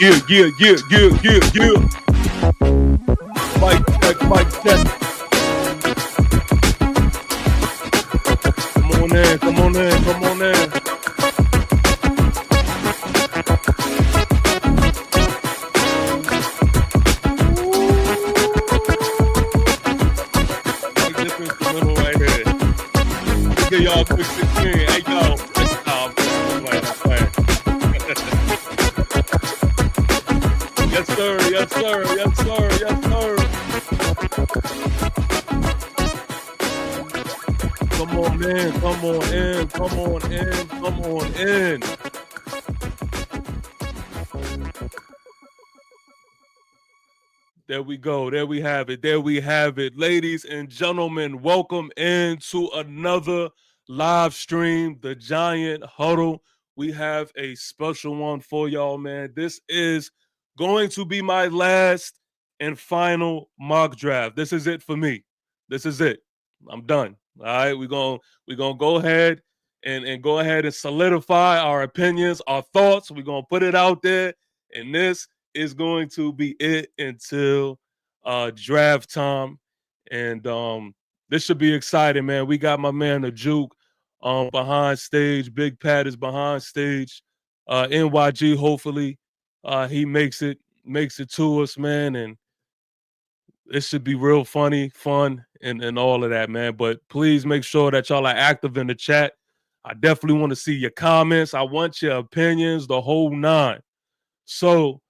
Yeah. Mic check. Come on in. Take this instrumental right here. Give y'all a quick 16. Hey, yo. I'm playing. Yes, sir. Come on in. There we go. There we have it. Ladies and gentlemen, welcome into another live stream, The Giant Huddle. We have a special one for y'all, man. This is going to be my last and final mock draft. This is it for me. This is it. I'm done. All right, we're gonna go ahead and go ahead and solidify our opinions, our thoughts. We're gonna put it out there, and this is going to be it until draft time. And this should be exciting, man. We got my man the Juke behind stage. BigPat is behind stage. NYG, hopefully he makes it to us, man. And it should be real funny, fun, and all of that, man. But please make sure that y'all are active in the chat. I definitely want to see your comments. I want your opinions, the whole nine. So,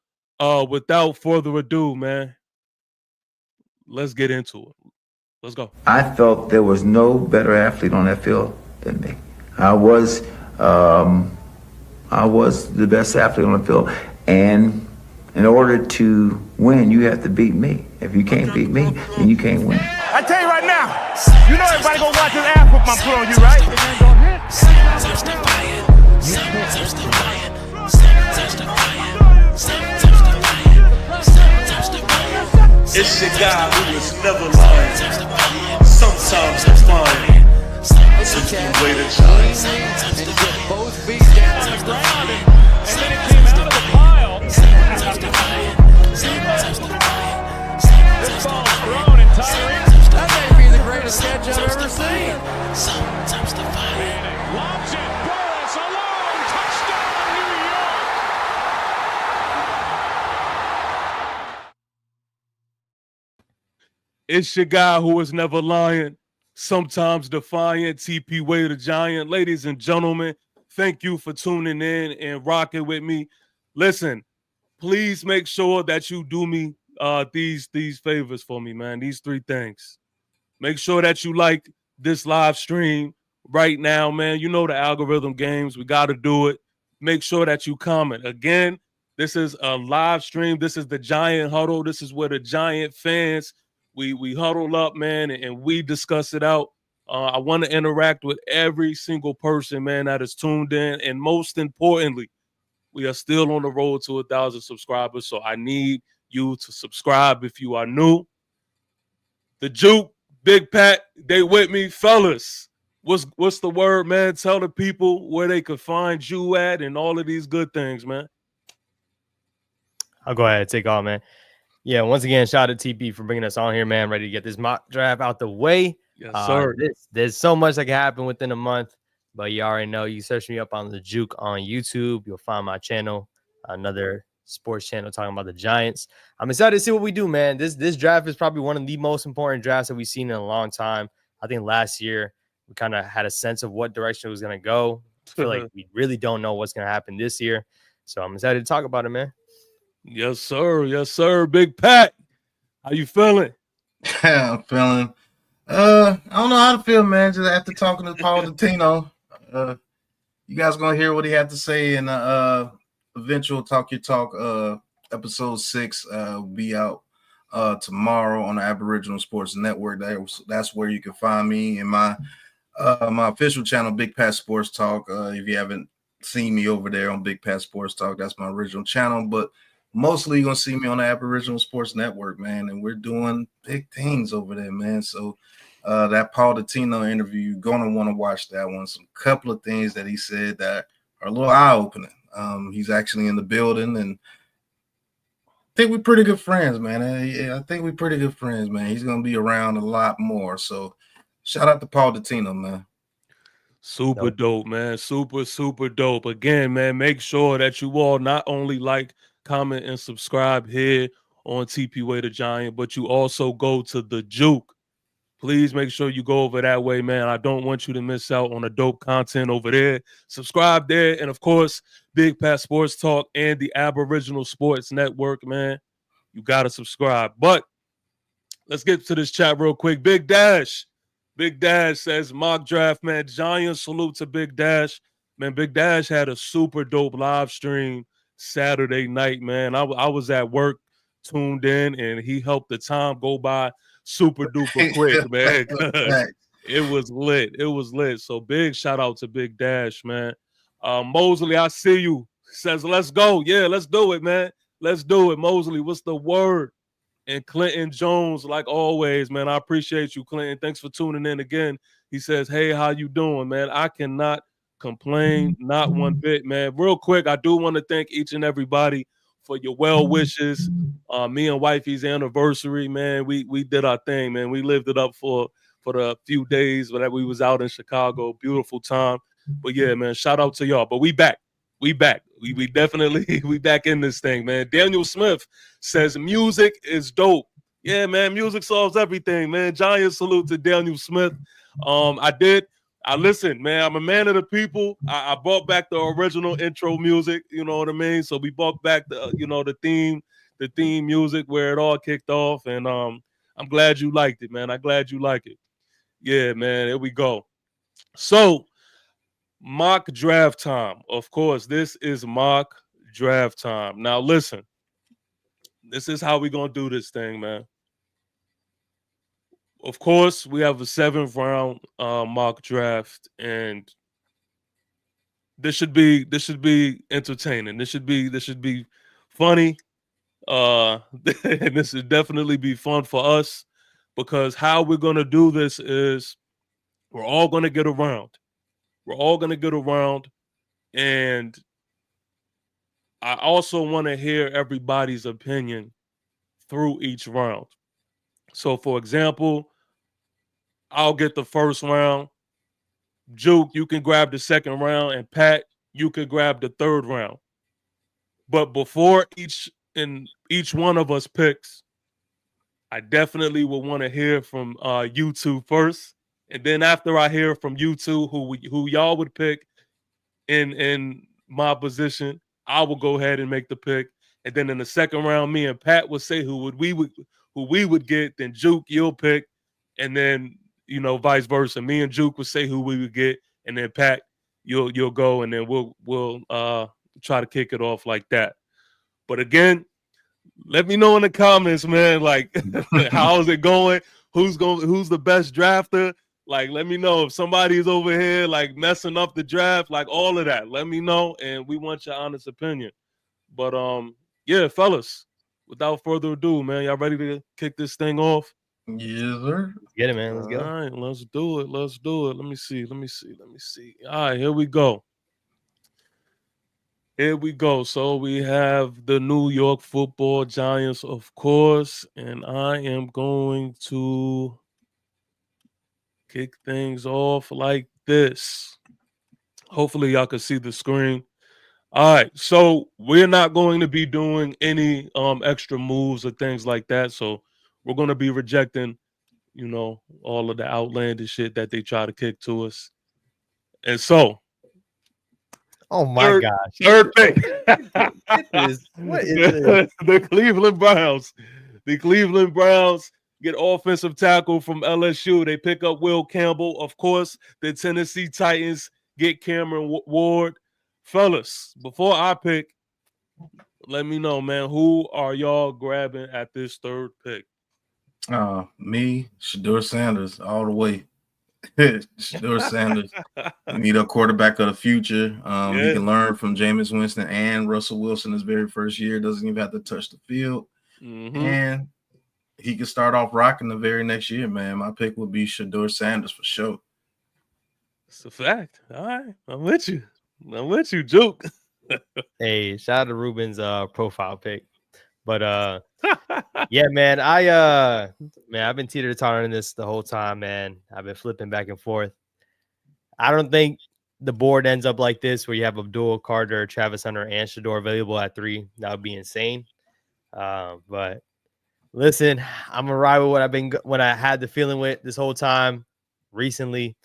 without further ado, man, let's get into it. Let's go. I felt there was no better athlete on that field than me. I was the best athlete on the field, and in order to win, you have to beat me. If you can't beat me, then you can't win. I tell you right now, you know everybody gonna watch this ass whoop I'm put on you, right? It's your guy who was never lying. Sometimes defiant. Since you waited time. And get both feet down on the ground, and then it came out of the pile. This ball thrown and Tyree. That may be the greatest catch I've ever seen. Sometimes defiant. Lobs it, Boris alone, touchdown New York. It's your guy who is never lying, sometimes defiant, TP Way the Giant. Ladies and gentlemen, thank you for tuning in and rocking with me. Listen, please make sure that you do me these favors for me, man. These three things. Make sure that you like this live stream right now, man. You know the algorithm games. We got to do it. Make sure that you comment. Again, this is a live stream. This is the Giant Huddle. This is where the Giant fans, we huddle up, man, and we discuss it out. I want to interact with every single person, man, that is tuned in. And most importantly, we are still on the road to 1,000 subscribers. So I need you to subscribe if you are new. The Juke, BigPat, they with me. Fellas, what's the word, man? Tell the people where they could find you at and all of these good things, man. I'll go ahead and take off, man. Yeah, once again, shout out to TP for bringing us on here, man. Ready to get this mock draft out the way. Yes, sir. There's so much that can happen within a month, but you already know. You search me up on the Juke on YouTube. You'll find my channel, another sports channel talking about the Giants. I'm excited to see what we do, man. This draft is probably one of the most important drafts that we've seen in a long time. I think last year we kind of had a sense of what direction it was going to go. I feel like we really don't know what's going to happen this year. So I'm excited to talk about it, man. Yes, sir. BigPat, how you feeling? Yeah, I'm feeling. I don't know how to feel, man. Just after talking to Paul Dottino, you guys gonna hear what he had to say in eventual Talk Your Talk episode 6 will be out tomorrow on the Aboriginal Sports Network. That's where you can find me and my official channel, BigPat Sports Talk. If you haven't seen me over there on BigPat Sports Talk, that's my original channel. But mostly you're gonna see me on the Aboriginal Sports Network, man, and we're doing big things over there, man. So that Paul Dottino interview, you're gonna want to watch that one. Some couple of things that he said that are a little eye-opening. He's actually in the building, and think we're pretty good friends, man. I think we're pretty good friends, man. He's gonna be around a lot more. So shout out to Paul Dottino, man. Super dope, man. Super dope. Again, man, make sure that you all not only like, comment, and subscribe here on TP Way the Giant, but you also go to the Juke. Please make sure you go over that way, man. I don't want you to miss out on the dope content over there. Subscribe there. And of course, Big Pat Sports Talk and the Aboriginal Sports Network, man. You got to subscribe. But let's get to this chat real quick. Big Dash. Big Dash says, mock draft, man. Giant salute to Big Dash. Man, Big Dash had a super dope live stream Saturday night, man. I was at work, tuned in, and he helped the time go by super duper quick, man. It was lit. It was lit. So big shout out to Big Dash, man. Mosley, I see you. Says, let's go. Yeah, let's do it, man. Let's do it. Mosley, what's the word? And Clinton Jones, like always, man. I appreciate you, Clinton. Thanks for tuning in again. He says, hey, how you doing, man? I cannot complain, not one bit, man. Real quick, I do want to thank each and everybody for your well wishes. Me and wifey's anniversary, man. We did our thing, man. We lived it up for the few days that we was out in Chicago. Beautiful time. But yeah, man, shout out to y'all. But we back. We back. We definitely we back in this thing, man. Daniel Smith says music is dope. Yeah, man, music solves everything, man. Giant salute to Daniel Smith. I listened, man. I'm a man of the people. I brought back the original intro music, you know what I mean? So we brought back the theme music where it all kicked off. And I'm glad you liked it, man. I'm glad you like it. Yeah, man. Here we go. So mock draft time. Of course, this is mock draft time. Now, listen, this is how we're going to do this thing, man. Of course, we have a 7th round mock draft, and this should be entertaining. This should be funny. And this should definitely be fun for us, because how we're going to do this is we're all going to get around. We're all going to get around, and I also want to hear everybody's opinion through each round. So, for example, I'll get the first round. Juke, you can grab the second round, and Pat, you can grab the third round. But before each one of us picks, I definitely will want to hear from you two first, and then after I hear from you two who y'all would pick in my position, I will go ahead and make the pick. And then in the second round, me and Pat would say who we would get. Then Juke, you'll pick, and then vice versa. Me and Juke would say who we would get, and then Pat, you'll go, and then we'll try to kick it off like that. But again, let me know in the comments, man. Like, how's it going? Who's the best drafter? Like, let me know if somebody's over here like messing up the draft, like all of that. Let me know, and we want your honest opinion. But yeah, fellas, without further ado, man, y'all ready to kick this thing off? Yes, sir. Let's get it, man. Let's go. All right, let's do it. Let's do it. Let me see. All right, here we go. Here we go. So we have the New York Football Giants, of course, and I am going to kick things off like this. Hopefully y'all can see the screen. All right, so we're not going to be doing any extra moves or things like that. So we're going to be rejecting, all of the outlandish shit that they try to kick to us. And so, oh my gosh, third pick. What is this? The Cleveland Browns. The Cleveland Browns get offensive tackle from LSU. They pick up Will Campbell. Of course, the Tennessee Titans get Cameron Ward. Fellas, before I pick, let me know, man, who are y'all grabbing at this third pick? Me, Shedeur Sanders, all the way. Shedeur Sanders. We need a quarterback of the future. He can learn from Jameis Winston and Russell Wilson his very first year. Doesn't even have to touch the field. And he can start off rocking the very next year, man. My pick would be Shedeur Sanders for sure. It's a fact. All right. I'm with you, Juke. Hey, shout out to Ruben's profile pic. But yeah, man, I've been teeter-tottering this the whole time, man. I've been flipping back and forth. I don't think the board ends up like this where you have Abdul, Carter, Travis Hunter, and Shador available at 3. That would be insane. But listen, I'm gonna ride with what I had the feeling with this whole time recently.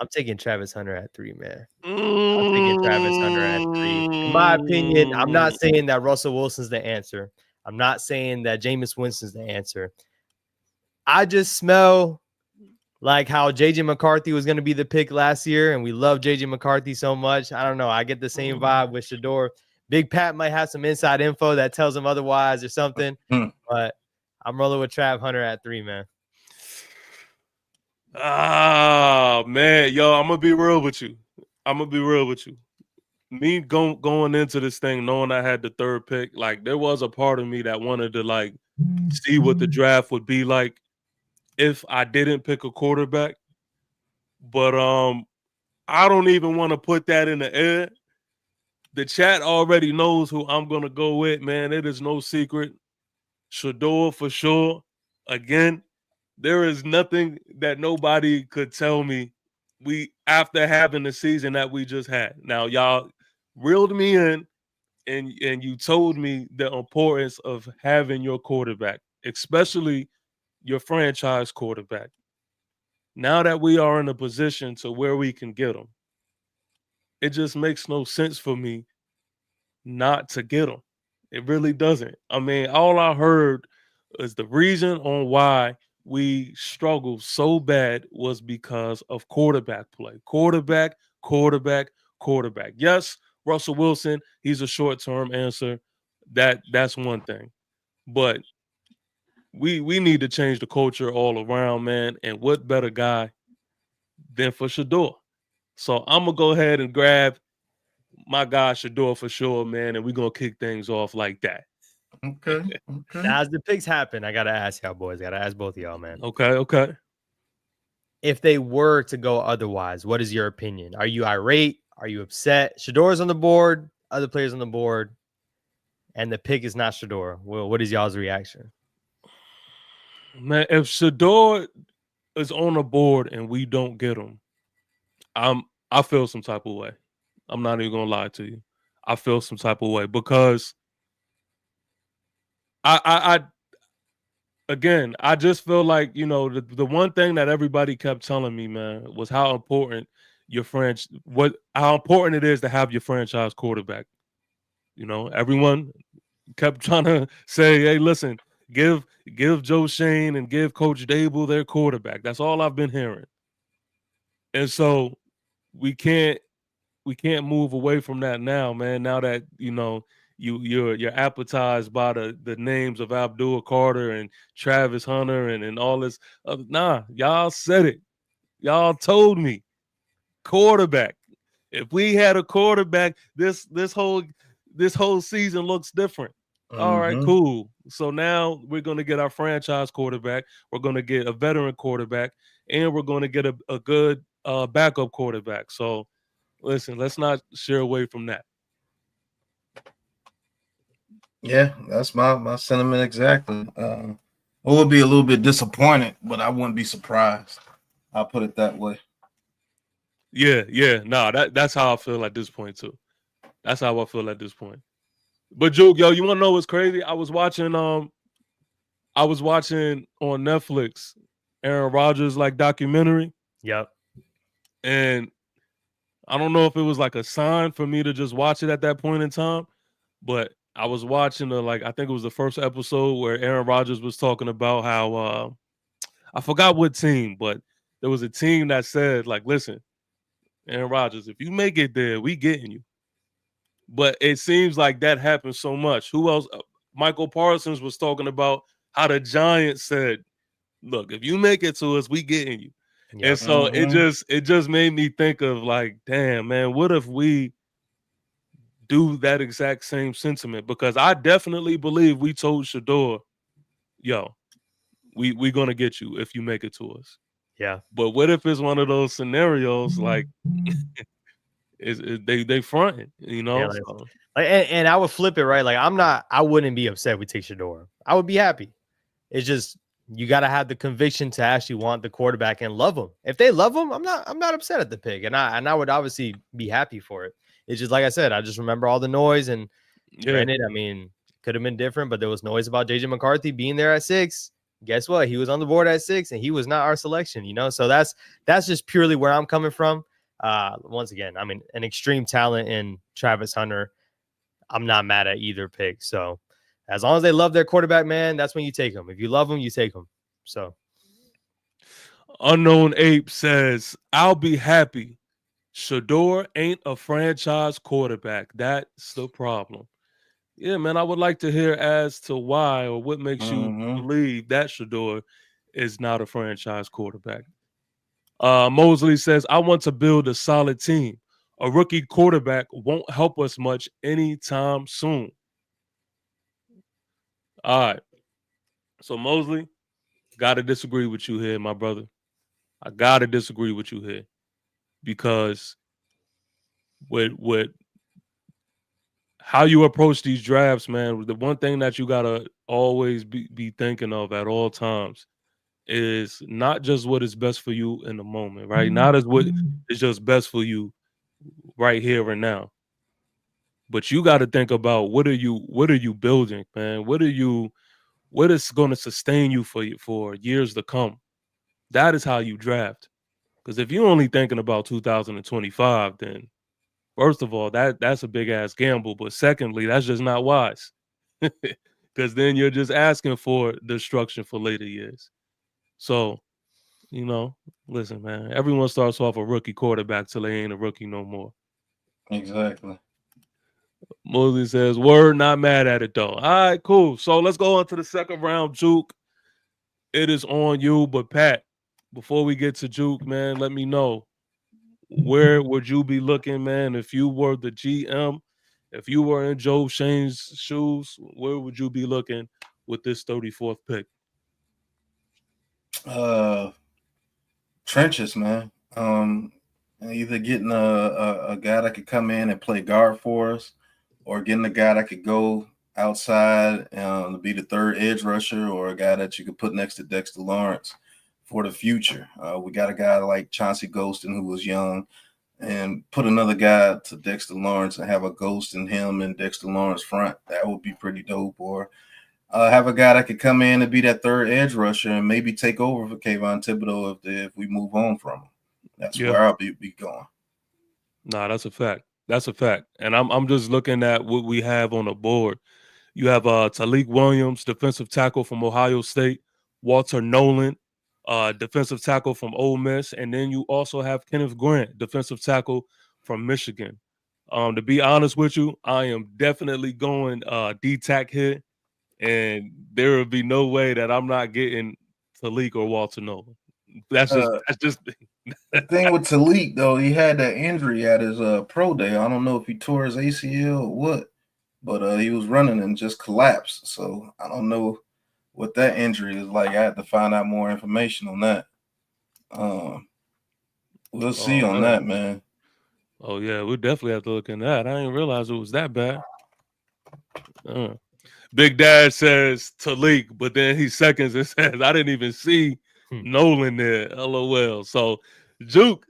I'm taking Travis Hunter at 3, man. I'm taking Travis Hunter at 3. In my opinion, I'm not saying that Russell Wilson's the answer. I'm not saying that Jameis Winston's the answer. I just smell like how JJ McCarthy was going to be the pick last year, and we love JJ McCarthy so much. I don't know. I get the same vibe with Shador. Big Pat might have some inside info that tells him otherwise or something, but I'm rolling with Trav Hunter at 3, man. Ah, man. Yo, I'm going to be real with you. Me going into this thing knowing I had the 3rd pick, like there was a part of me that wanted to like see what the draft would be like if I didn't pick a quarterback. But I don't even want to put that in the air. The chat already knows who I'm going to go with, man. It is no secret. Shador for sure. Again, there is nothing that nobody could tell me after having the season that we just had. Now, y'all reeled me in and you told me the importance of having your quarterback, especially your franchise quarterback. Now that we are in a position to where we can get them, it just makes no sense for me not to get them. It really doesn't. I mean, all I heard is the reason on why we struggled so bad was because of quarterback play. Quarterback. Yes, Russell Wilson, he's a short-term answer. That's one thing. But we need to change the culture all around, man. And what better guy than for Shador? So I'm gonna go ahead and grab my guy Shador for sure, man, and we're gonna kick things off like that. Okay. Now, as the picks happen, I gotta ask y'all boys. Gotta ask both of y'all, man. Okay. If they were to go otherwise, what is your opinion? Are you irate? Are you upset? Shador's on the board, other players on the board, and the pick is not Shador. Well, what is y'all's reaction? Man, if Shador is on the board and we don't get him, I feel some type of way. I'm not even gonna lie to you. I feel some type of way because I just feel like, you know, the one thing that everybody kept telling me, man, was how important how important it is to have your franchise quarterback. You know, everyone kept trying to say, hey, listen, give Joe Shane and give Coach Dable their quarterback. That's all I've been hearing. And so we can't move away from that now, man. Now that, you know, you're appetized by the names of Abdul Carter and Travis Hunter and all this. Y'all said it. Y'all told me. Quarterback. If we had a quarterback, this whole season looks different. All right, cool. So now we're going to get our franchise quarterback. We're going to get a veteran quarterback, and we're going to get a good backup quarterback. So listen, let's not steer away from that. Yeah, that's my sentiment exactly. I would be a little bit disappointed, but I wouldn't be surprised. I'll put it that way. Yeah. No, that's how I feel at this point too. That's how I feel at this point. But Juke, yo, you want to know what's crazy? I was watching on Netflix Aaron Rodgers like documentary. Yep. And I don't know if it was like a sign for me to just watch it at that point in time, but I was watching I think it was the first episode where Aaron Rodgers was talking about how I forgot what team, but there was a team that said, like, listen, Aaron Rodgers, if you make it there, we getting you. But it seems like that happens so much. Who else? Michael Parsons was talking about how the Giants said, look, if you make it to us, we getting you. Yep. And so it just made me think of like, damn, man, what if we do that exact same sentiment? Because I definitely believe we told Shador, yo, we're going to get you if you make it to us. Yeah. But what if it's one of those scenarios like They fronting, you know. Yeah, like, So, and I would flip it, right? Like I wouldn't be upset if we take Shador. I would be happy. It's just you got to have the conviction to actually want the quarterback and love him. If they love him, I'm not upset at the pick, and I would obviously be happy for it. It's just like I said, I just remember all the noise, and granted, I mean, could have been different, but there was noise about JJ McCarthy being there at 6. Guess what? He was on the board at 6, and he was not our selection, you know. So that's just purely where I'm coming from. Once again, I mean, an extreme talent in Travis Hunter. I'm not mad at either pick. So as long as they love their quarterback, man, that's when you take them. If you love them, you take them. So Unknown Ape says, "I'll be happy. Shador ain't a franchise quarterback. That's the problem." Yeah, man, I would like to hear as to why or what makes you believe that Shador is not a franchise quarterback. Mosley says, "I want to build a solid team. A rookie quarterback won't help us much anytime soon." All right. So Mosley, gotta disagree with you here, my brother. I gotta disagree with you here. Because with how you approach these drafts, man, the one thing that you gotta always be thinking of at all times is not just what is best for you in the moment, right? Not as what is just best for you right here and now. But you got to think about what are you building, man? What is going to sustain you for years to come? That is how you draft. Because if you're only thinking about 2025, then first of all, that's a big ass gamble. But secondly, that's just not wise. Because then you're just asking for destruction for later years. So, listen, man, everyone starts off a rookie quarterback till they ain't a rookie no more. Exactly. Mosley says, "Word, not mad at it though." All right, cool. So let's go on to the second round, Juke. It is on you, but Pat, before we get to Juke, man, let me know, where would you be looking, man, if you were the GM? If you were in Joe Shane's shoes, where would you be looking with this 34th pick? Trenches, man. Either getting a guy that could come in and play guard for us, or getting a guy that could go outside to be the third edge rusher, or a guy that you could put next to Dexter Lawrence for the future. We got a guy like Chauncey Golston who was young, and put another guy to Dexter Lawrence and have a Ghost in him and Dexter Lawrence front. That would be pretty dope. Or have a guy that could come in and be that third edge rusher and maybe take over for Kayvon Thibodeau if we move on from him. That's where I'll be going. Nah, that's a fact. That's a fact. And I'm just looking at what we have on the board. You have Talik Williams, defensive tackle from Ohio State, Walter Nolan, defensive tackle from Ole Miss, and then you also have Kenneth Grant, defensive tackle from Michigan. To be honest with you, I am definitely going D-tack here, and there will be no way that I'm not getting Talik or Walter Nolan. That's just the thing with Talik, though. He had that injury at his pro day. I don't know if he tore his ACL or what, but he was running and just collapsed. So I don't know what that injury is like. I had to find out more information on that. We'll see on that, man. Oh yeah, we'll definitely have to look in that. I didn't realize it was that bad. Big Dad says Talik, but then he seconds and says, "I didn't even see Nolan there." LOL. So Juke,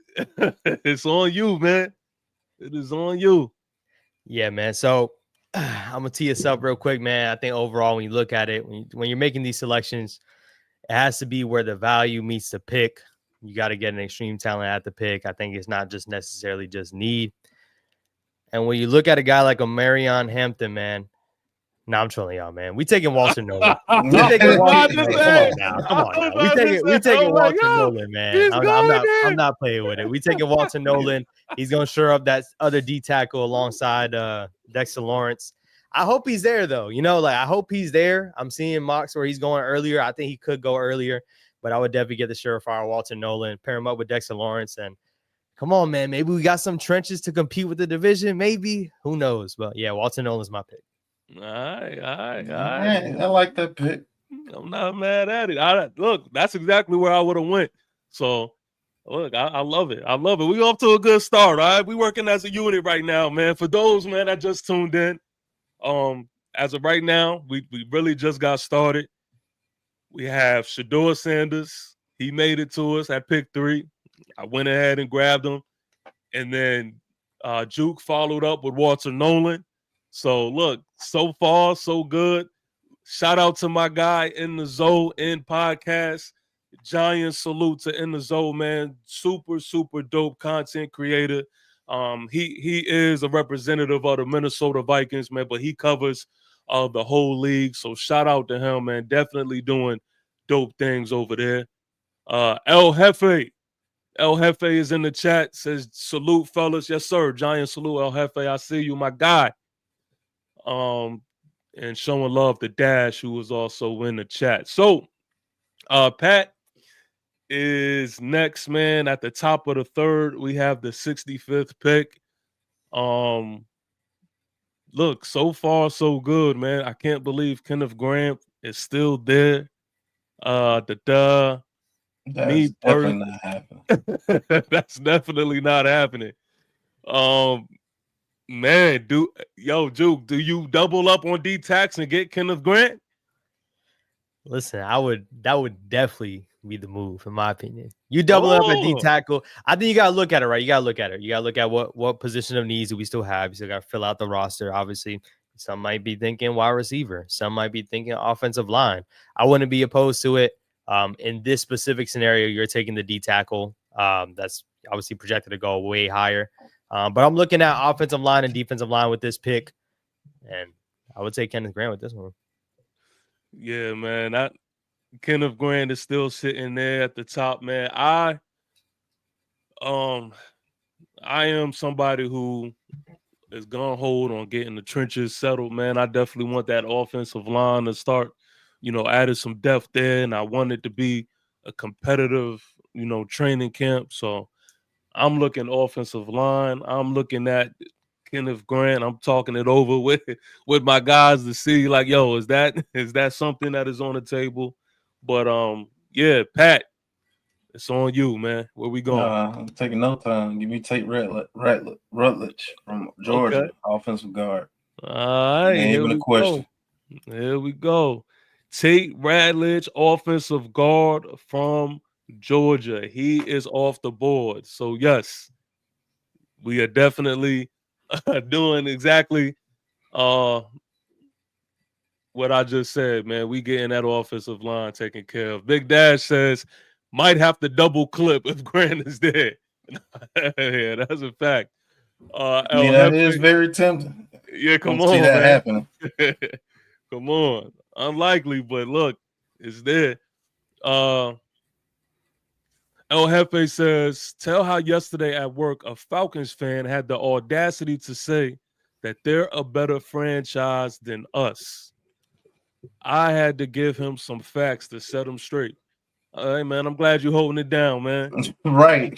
it's on you, man. It is on you. Yeah, man. So I'm gonna tee us up real quick, man. I think overall, when you look at it, when you're making these selections, it has to be where the value meets the pick. You got to get an extreme talent at the pick. I think it's not just necessarily just need. And when you look at a guy like a Marion Hampton, man. No, I'm trolling y'all, man. We taking Walter Nolan. We're taking Walter Nolan. Come on now. We taking Walter Nolan, man. I'm not playing with it. We taking Walter Nolan. He's gonna shore up that other D tackle alongside Dexter Lawrence. I hope he's there though. I hope he's there. I'm seeing mocks where he's going earlier. I think he could go earlier, but I would definitely get the surefire Walter Nolan, pair him up with Dexter Lawrence, and come on, man. Maybe we got some trenches to compete with the division. Maybe, who knows? But yeah, Walter Nolan's my pick. All right. I like that pick. I'm not mad at it. Look, that's exactly where I would have went. So Look, I love it. I love it. We off to a good start. All right, we working as a unit right now, man. For those man that just tuned in, as of right now, we really just got started. We have Shador Sanders. He made it to us at pick 3. I went ahead and grabbed him, and then Juke followed up with Walter Nolan. So look, so far so good. Shout out to my guy in the Zoe in podcast. Giant salute to In the Zoe, man. Super, super dope content creator. He is a representative of the Minnesota Vikings, man, but he covers the whole league. So shout out to him, man. Definitely doing dope things over there. El Jefe. El Jefe is in the chat. Says salute, fellas. Yes, sir. Giant salute, El Jefe. I see you, my guy. And showing love to Dash, who was also in the chat. So, Pat is next, man. At the top of the 3rd, we have the 65th pick. Look, so far so good, man. I can't believe Kenneth Grant is still there. That's Me definitely not happening. That's definitely not happening. Man, Juke, do you double up on D-Tax and get Kenneth Grant? Listen, that would definitely be the move, in my opinion. You double up at D tackle. I think you gotta look at it, right? You gotta look at it. You gotta look at what position of needs do we still have. You still gotta fill out the roster. Obviously, some might be thinking wide receiver, some might be thinking offensive line. I wouldn't be opposed to it. In this specific scenario, you're taking the D tackle. That's obviously projected to go way higher. But I'm looking at offensive line and defensive line with this pick, and I would take Kenneth Grant with this one. Yeah, man. Kenneth Grant is still sitting there at the top, man. I am somebody who is gonna hold on getting the trenches settled, man. I definitely want that offensive line to start, adding some depth there, and I want it to be a competitive, training camp. So I'm looking offensive line. I'm looking at Kenneth Grant. I'm talking it over with my guys to see, like, yo, is that something that is on the table? But yeah, Pat, it's on you, man. Where we going? I'm taking no time. Give me Tate Rutledge from Georgia, Okay. offensive guard. All right, Ain't even a question. Here we go. Tate Radledge, offensive guard from Georgia. He is off the board. So yes, we are definitely doing exactly what I just said, man. We getting that offensive line taken care of. Big Dash says might have to double clip if Grant is there. Yeah, that's a fact. That is very tempting. Yeah, come Don't on, see that man. happening. Come on. Unlikely, but look, it's there. El Jefe says, tell how yesterday at work a Falcons fan had the audacity to say that they're a better franchise than us. I had to give him some facts to set him straight. All right, man. I'm glad you're holding it down, man. Right.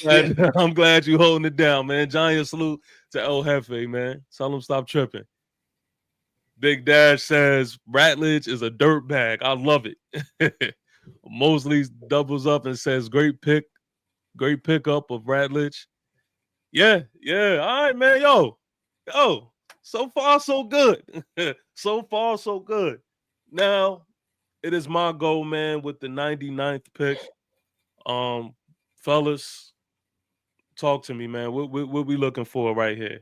I'm glad you're holding it down, man. Giant salute to El Jefe, man. Tell him stop tripping. Big Dash says Ratledge is a dirtbag. I love it. Mosley doubles up and says great pickup of Ratledge. Yeah. All right, man. Yo. So far, so good. So far, so good. Now, it is my goal, man, with the 99th pick. Fellas, talk to me, man. What we looking for right here?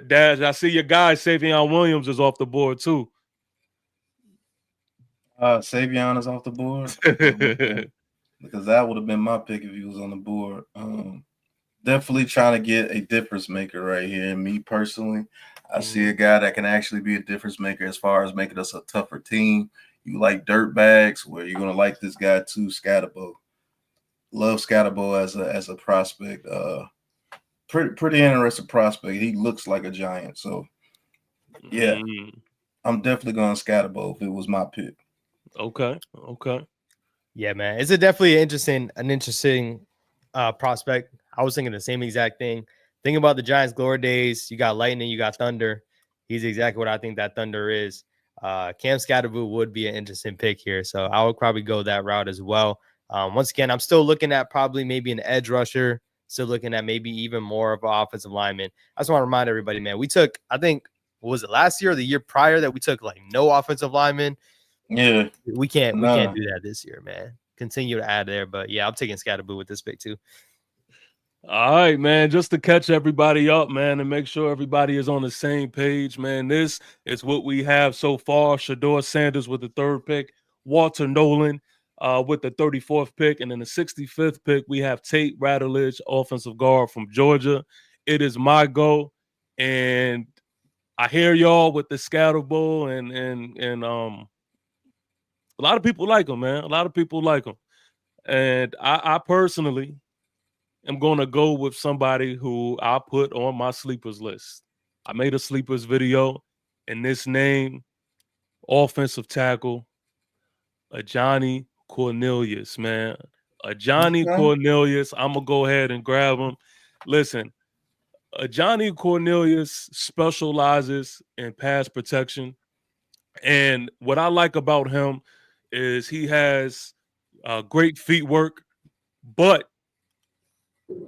Dash, I see your guy, Savion Williams, is off the board, too. Savion is off the board. Because that would have been my pick if he was on the board. Definitely trying to get a difference maker right here. And me personally, I see a guy that can actually be a difference maker as far as making us a tougher team. You like dirt bags, where you're gonna like this guy too, Scatterbo. Love Scatterbo as a prospect. Pretty interesting prospect. He looks like a giant. So yeah, I'm definitely going Scatterbo if it was my pick. Okay. Yeah, man. It's definitely an interesting prospect. I was thinking the same exact thing. Thinking about the Giants' glory days, you got lightning, you got thunder. He's exactly what I think that thunder is. Cam Scatterbo would be an interesting pick here, so I would probably go that route as well. Once again, I'm still looking at probably maybe an edge rusher. Still looking at maybe even more of an offensive lineman. I just want to remind everybody, man, we took, I think, what was it, last year or the year prior that we took like no offensive linemen? Yeah. We can't do that this year, man. Continue to add there. But yeah, I'm taking Scatterboo with this pick too. All right, man. Just to catch everybody up, man, and make sure everybody is on the same page, man. This is what we have so far. Shedeur Sanders with the 3rd pick, Walter Nolan with the 34th pick, and then the 65th pick, we have Tate Ratledge, offensive guard from Georgia. It is my go, and I hear y'all with the Scatterboo, and a lot of people like him, man. A lot of people like him, and I personally am going to go with somebody who I put on my sleepers list. I made a sleepers video, and this name, offensive tackle, Johnny Cornelius, man. Johnny Cornelius, I'm going to go ahead and grab him. Listen, Johnny Cornelius specializes in pass protection, and what I like about him is he has great feet work, but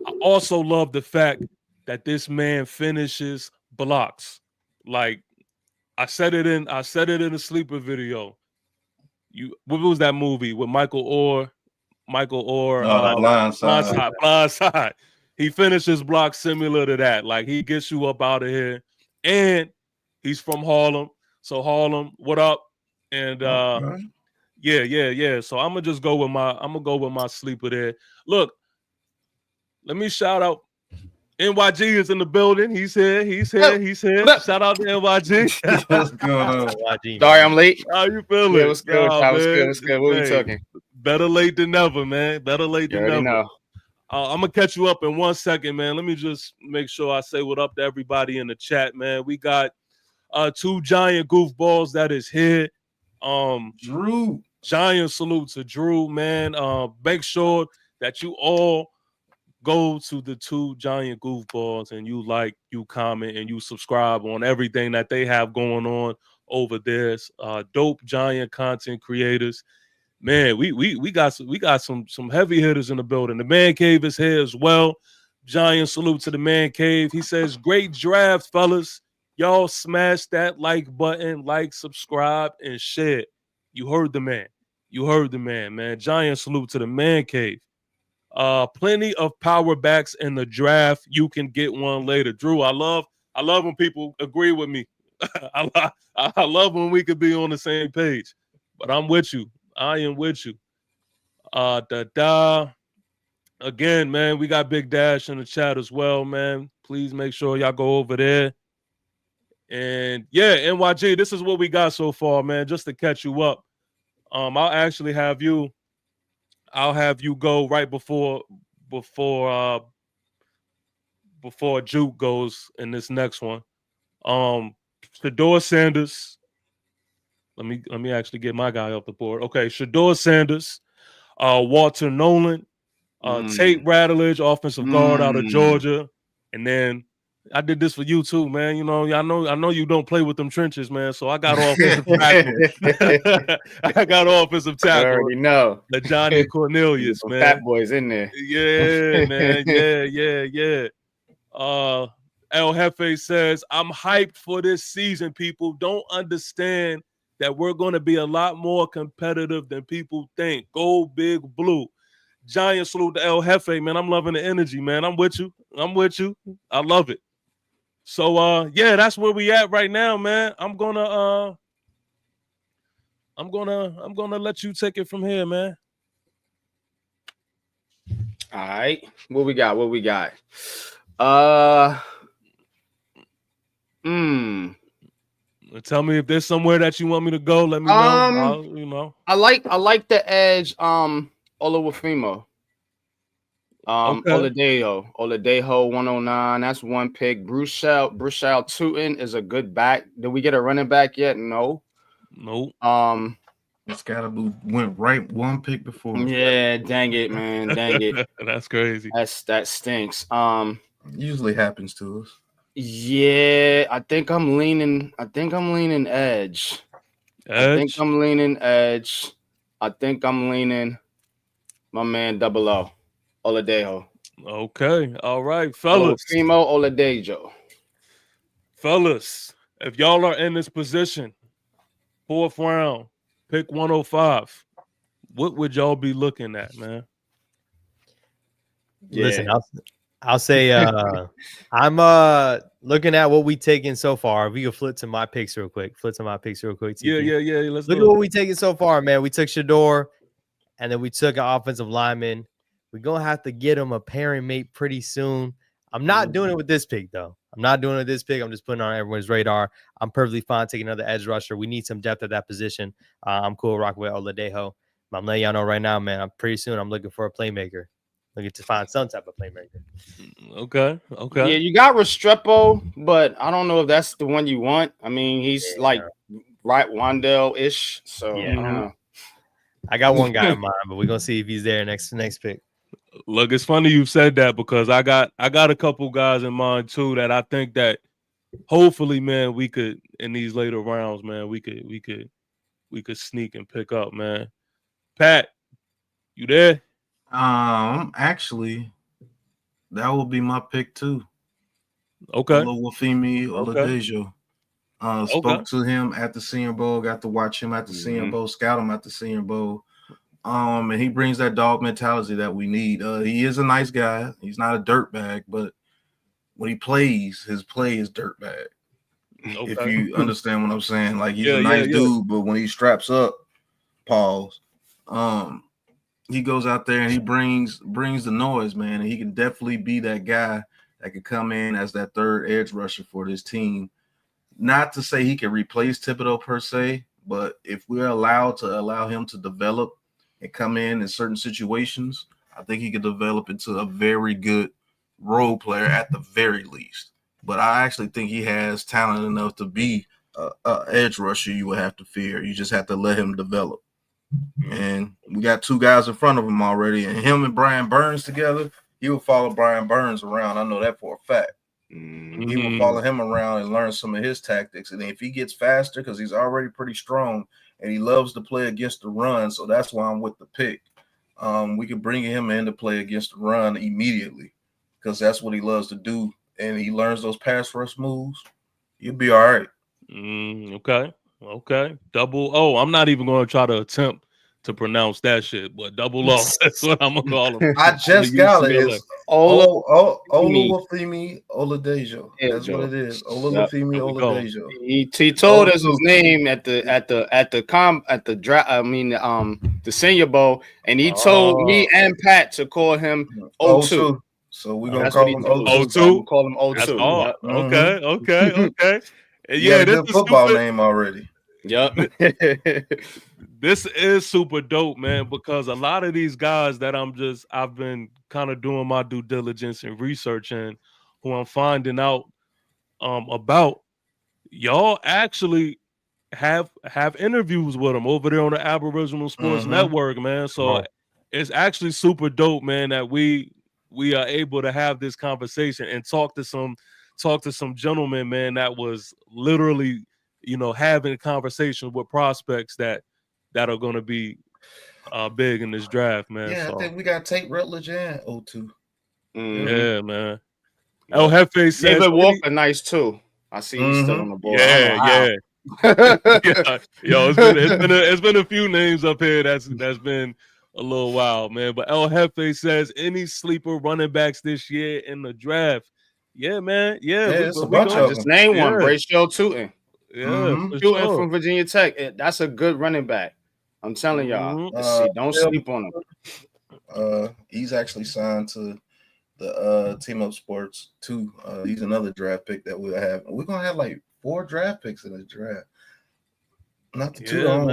I also love the fact that this man finishes blocks. Like I said it in a sleeper video. What was that movie with Michael Orr? Blindside. He finishes blocks similar to that. Like he gets you up out of here. And he's from Harlem. So Harlem, what up? And yeah. So I'm gonna just go with my sleeper there. Look, let me shout out. NYG is in the building. He's here. Shout out to NYG. What's going on? NYG, Sorry, I'm late. How you feeling? Yeah, what's good? What's good? What we talking? Better late than never, man. Better late than never. Know. I'm gonna catch you up in 1 second, man. Let me just make sure I say what up to everybody in the chat, man. We got 2 giant goofballs that is here. Drew. Giant salute to Drew, man. Make sure that you all go to the 2 giant goofballs and you like, you comment, and you subscribe on everything that they have going on over there. Dope giant content creators. Man, we got some heavy hitters in the building. The Man Cave is here as well. Giant salute to the Man Cave. He says, great draft, fellas. Y'all smash that like button, like, subscribe, and share. You heard the man. Man. Giant salute to the Man Cave. Plenty of power backs in the draft. You can get one later. Drew, I love when people agree with me. I love when we could be on the same page. But I'm with you. I am with you. Again, man, we got Big Dash in the chat as well, man. Please make sure y'all go over there. And yeah, NYG, this is what we got so far, man. Just to catch you up. I'll actually have you go right before Juke goes in this next one. Shedeur Sanders. Let me actually get my guy off the board. Okay, Shedeur Sanders, Walter Nolan, Tate Ratledge, offensive guard out of Georgia, and then I did this for you too, man. You know, I know you don't play with them trenches, man. So I got offensive tackle. I already know the Johnny Cornelius, man. Fat boys in there. Yeah, man. Yeah. El Jefe says, I'm hyped for this season. People don't understand that we're going to be a lot more competitive than people think. Go Big Blue. Giant salute to El Jefe, man. I'm loving the energy, man. I'm with you. I love it. So yeah, that's where we at right now, man. I'm gonna let you take it from here, man. All right. What we got? Tell me if there's somewhere that you want me to go. Let me know. I like the edge. Olawafimo. Oladejo 109. That's one pick. Bruchelle Tootin is a good back. Did we get a running back yet? No. Scatterboo went right one pick before. Yeah, dang it, man. Dang it. That's crazy. That stinks. Usually happens to us. Yeah, I think I'm leaning edge. I think I'm leaning My man Double O, Oladejo. Okay, all right, fellas. Female Oladejo. Fellas, if y'all are in this position, 4th round, pick 105, what would y'all be looking at, man? Listen, I'll say I'm looking at what we taken so far. We can flip to my picks real quick. TP. Yeah. Let's Look at what we taken so far, man. We took Shador, and then we took an offensive lineman. We're gonna have to get him a pairing mate pretty soon. I'm not doing it with this pick, though. I'm just putting it on everyone's radar. I'm perfectly fine taking another edge rusher. We need some depth at that position. I'm cool rocking with Oladejo. But I'm letting y'all know right now, man. I'm looking for a playmaker. Looking to find some type of playmaker. Okay. Yeah, you got Restrepo, but I don't know if that's the one you want. I mean, he's like right Wandell-ish. So I don't know. I got one guy in mind, but we're gonna see if he's there next pick. Look, it's funny you said that because I got a couple guys in mind too that I think that hopefully, man, we could in these later rounds, man, we could sneak and pick up, man. Pat, you there? Actually, that will be my pick too. Okay. Oluwafemi Oladejo. Spoke to him at the Senior Bowl. Got to watch him at the Senior Bowl. Scout him at the Senior Bowl. And he brings that dog mentality that we need. He is a nice guy. He's not a dirtbag, but when he plays, his play is dirtbag. Okay. If you understand what I'm saying, like he's a nice dude, but when he straps up, pause. He goes out there and he brings the noise, man. And he can definitely be that guy that could come in as that third edge rusher for this team. Not to say he can replace Thibodeau per se, but if we're allowed to allow him to develop and come in certain situations, I think he could develop into a very good role player at the very least. But I actually think he has talent enough to be a edge rusher you would have to fear. You just have to let him develop. And we got two guys in front of him already, and him and Brian Burns together, he will follow Brian Burns around. I know that for a fact. He will follow him around and learn some of his tactics. And if he gets faster, because he's already pretty strong, and he loves to play against the run, so that's why I'm with the pick. We can bring him in to play against the run immediately because that's what he loves to do. And he learns those pass rush moves. You'll be all right. Okay. Double O. I'm not even going to try to attempt to pronounce that shit, but Double O. That's what I'm going to call him. I just got it. It's Oluwafemi Oladejo. That's what it is. Oluwafemi Oladejo. He told us his name at the Senior Bowl, and he told me and Pat to call him O2. So we're gonna call him O2. We'll call him O2. Okay. And yeah, this is a football name already. Yep. This is super dope, man, because a lot of these guys that I've been kind of doing my due diligence and researching, who I'm finding out about, y'all actually have interviews with them over there on the Aboriginal Sports Network, man. So it's actually super dope, man, that we are able to have this conversation and talk to some gentlemen, man, that was literally, having conversations with prospects that are going to be big in this draft, man. Yeah, so I think we got Tate Rutledge and O2. Yeah, man. El Jefe says David Walker, nice too. I see he's still on the board. Yeah. Yo, it's been a few names up here that's been a little wild, man. But El Jefe says any sleeper running backs this year in the draft. Yeah, man. Yeah, it's a bunch of just name one. Brayshell Tootin. Yeah, Tootin from Virginia Tech. That's a good running back. I'm telling y'all. Don't sleep on him. He's actually signed to the Team Up Sports too. He's another draft pick that we'll have. We're gonna have like 4 draft picks in the draft. Not the 2 on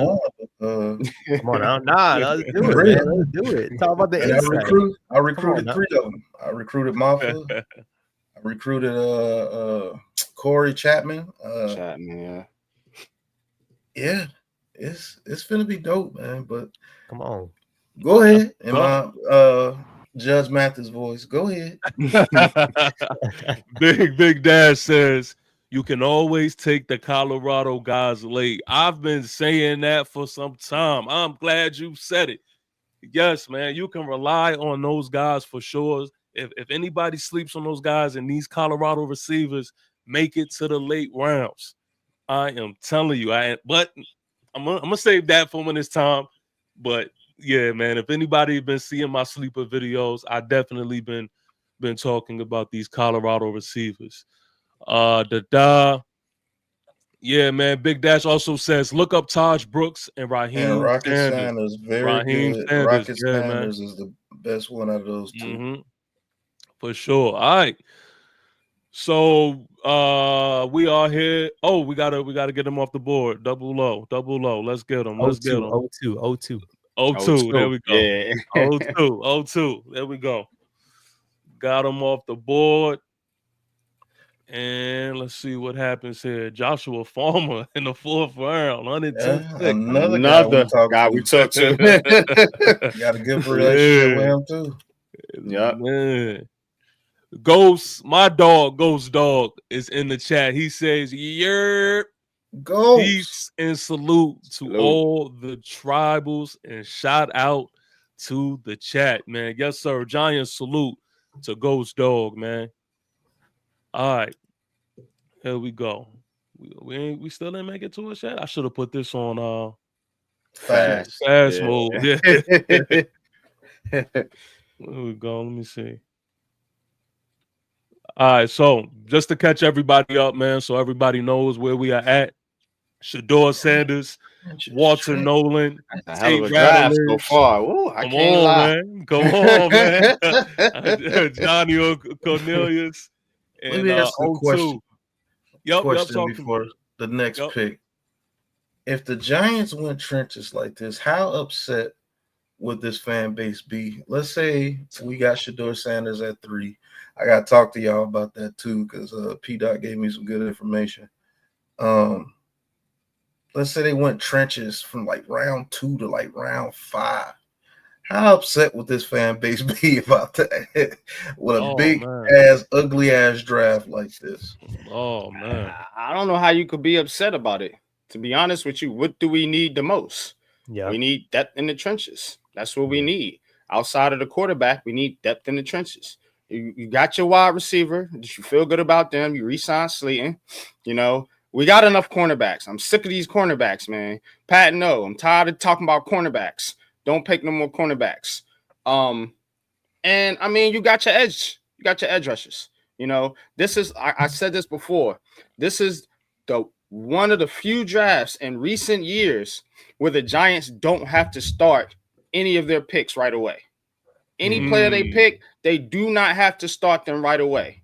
one. Come on now. Let's do it, man. Let's do it. Talk about the inside. I recruited 3 of them. I recruited Mafa. I recruited Corey Chapman. Yeah, it's gonna be dope, man. But come on, go ahead. In my Judge Mathis voice, go ahead. Big Dash says you can always take the Colorado guys late. I've been saying that for some time. I'm glad you said it. Yes, man, you can rely on those guys for sure. If anybody sleeps on those guys and these Colorado receivers make it to the late rounds, I am telling you. But I'm gonna save that for when it's time. But yeah, man, if anybody been seeing my sleeper videos, I definitely been talking about these Colorado receivers. Yeah, man. Big Dash also says look up Taj Brooks and And Raheem Rocket Sanders. Sanders, very Raheem good. Sanders, Rocket yeah, man. Sanders is the best one out of those two. For sure. All right. So we are here. Oh, we gotta get him off the board. Double low. Let's get him. Let's get him. 02. 02. There we go. Yeah. 02. There we go. Got him off the board. And let's see what happens here. Joshua Farmer in the 4th round. 110 Another guy we talked to. Got a good relationship with him too. Yeah. Man. Ghost, my dog, Ghost Dog, is in the chat. He says, "Yerp, Ghost, peace and salute to all the tribals, and shout out to the chat, man. Yes, sir. Giant salute to Ghost Dog, man. All right, here we go. We still didn't make it to it yet. I should have put this on fast mode. Yeah. Here we go. Let me see. All right, so just to catch everybody up, man, so everybody knows where we are at. Shador Sanders, Walter Nolan, That's a hell of a draft so far. Ooh, I can't lie. Man. Come on, man. Johnny Cornelius. And, let me ask you a question. Question before the next pick. If the Giants went trenches like this, how upset would this fan base be? Let's say we got Shador Sanders at 3. I got to talk to y'all about that too because P-Dot gave me some good information. Let's say they went trenches from like round 2 to like round 5. How upset would this fan base be about that? With a big ass, ugly ass draft like this. Oh man, I don't know how you could be upset about it. To be honest with you, what do we need the most? Yeah, we need depth in the trenches. That's what we need. Outside of the quarterback, we need depth in the trenches. You got your wide receiver. Did you feel good about them? You re-signed Slayton. You know, we got enough cornerbacks. I'm sick of these cornerbacks, man. Pat, no, I'm tired of talking about cornerbacks. Don't pick no more cornerbacks. And I mean, you got your edge. You got your edge rushers. You know, this is, I said this before. This is one of the few drafts in recent years where the Giants don't have to start any of their picks right away. Any player they pick, they do not have to start them right away.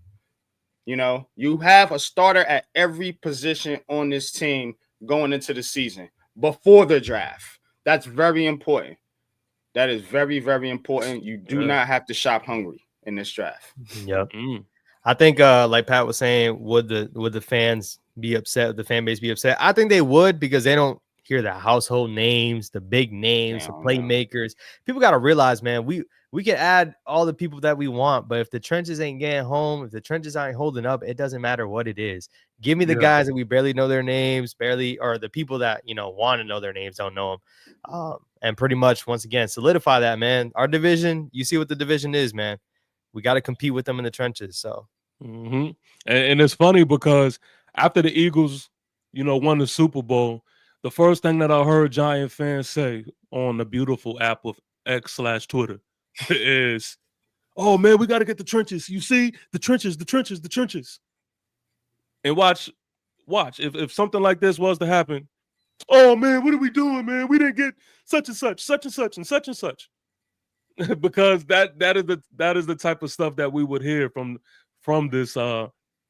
You know, you have a starter at every position on this team going into the season before the draft. That's very important. That is very, very important. You do not have to shop hungry in this draft. Yep. I think, like Pat was saying, would the fans be upset? Would the fan base be upset? I think they would because they don't hear the household names, the big names, the playmakers. People got to realize, man, we can add all the people that we want, but if the trenches ain't getting home, if the trenches aren't holding up, it doesn't matter what it is. Give me the guys that we barely know their names, or the people that, you know, want to know their names, don't know them. And pretty much, once again, solidify that, man. Our division, you see what the division is, man. We got to compete with them in the trenches. So, and it's funny because after the Eagles, you know, won the Super Bowl, the first thing that I heard Giant fans say on the beautiful app of X/Twitter is, "Oh man, we got to get the trenches. You see the trenches. And watch. If something like this was to happen, oh man, what are we doing, man? We didn't get such and such, and such and such, because that is the type of stuff that we would hear from this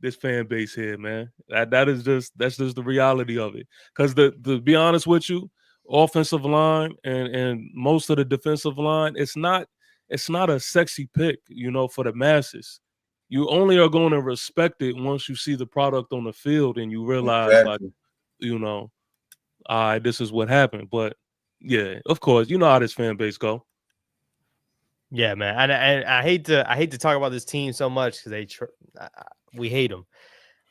this fan base here, man. That's just the reality of it. Because to be honest with you, offensive line and most of the defensive line, it's not a sexy pick, you know, for the masses. You only are going to respect it once you see the product on the field and you realize, like, you know, this is what happened. But yeah, of course, you know how this fan base go. Yeah, man. And I hate to talk about this team so much because we hate them.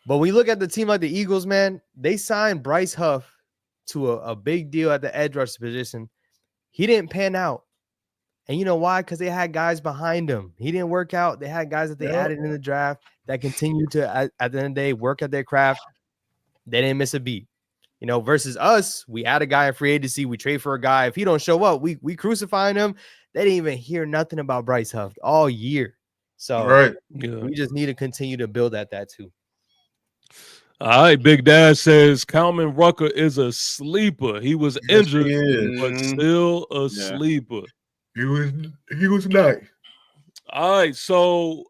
But when you look at the team like the Eagles, man, they signed Bryce Huff to a big deal at the edge rush position. He didn't pan out. And you know why? Because they had guys behind him. He didn't work out. They had guys that they added in the draft that continued to, at the end of the day, work at their craft. They didn't miss a beat. You know, versus us, we add a guy in free agency, we trade for a guy. If he don't show up, we crucifying him. They didn't even hear nothing about Bryce Huff all year. So we just need to continue to build at that too. All right, Big Dad says Kalman Rucker is a sleeper. He was injured, but still a sleeper. He was nice. All right, so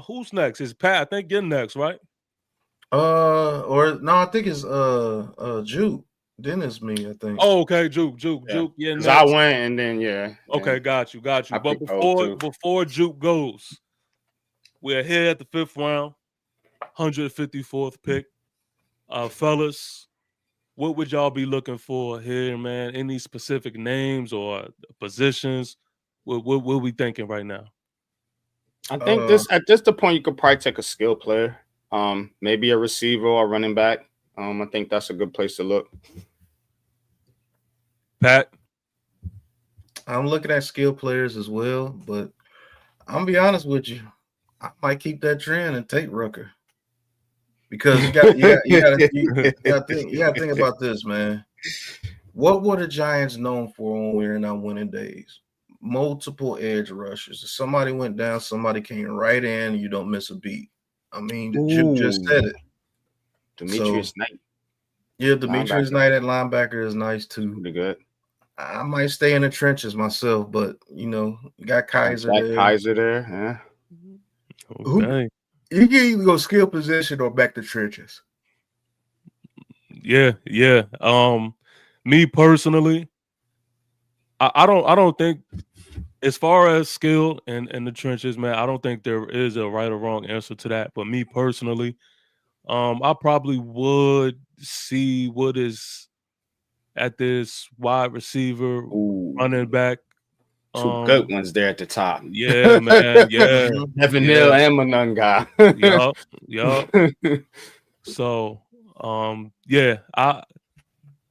who's next? Is Pat? I think you're next, right? Or no, I think it's Juke. Then it's me, I think. Oh, okay, Juke. Yeah, because I went and then Okay, got you. But before Juke goes, we're here at the 5th round, 154th pick. Fellas, what would y'all be looking for here, man? Any specific names or positions? What we thinking right now? I think at this point you could probably take a skill player, maybe a receiver or a running back. I think that's a good place to look. Pat, I'm looking at skill players as well, but I'm gonna be honest with you, I might keep that trend and take Rucker. Because you gotta think about this, man. What were the Giants known for when we were in our winning days? Multiple edge rushers. If somebody went down, somebody came right in, you don't miss a beat. I mean, Juke just said it. Demetrius Knight. Yeah, Demetrius Knight at linebacker is nice too. Pretty good. I might stay in the trenches myself, but you got Kaiser there. Kaiser there, yeah. Okay. You can either go skill position or back to trenches. Yeah. Me personally, I don't think, as far as skill and the trenches, man, I don't think there is a right or wrong answer to that. But me personally, I probably would see what is at this wide receiver, running back. Two good ones there at the top. Yeah, man. Yeah. Devin Neal and Manunga. Yup. So,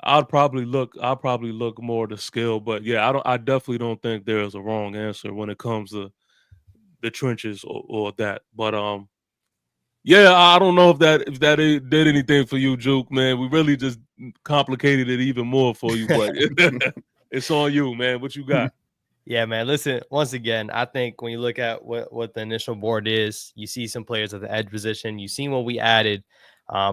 I'll probably look more to skill, but yeah, I definitely don't think there's a wrong answer when it comes to the trenches or that. But I don't know if that did anything for you, Juke, man. We really just complicated it even more for you, but it's on you, man. What you got? Yeah, man. Listen, once again, I think when you look at what the initial board is, you see some players at the edge position. You see what we added.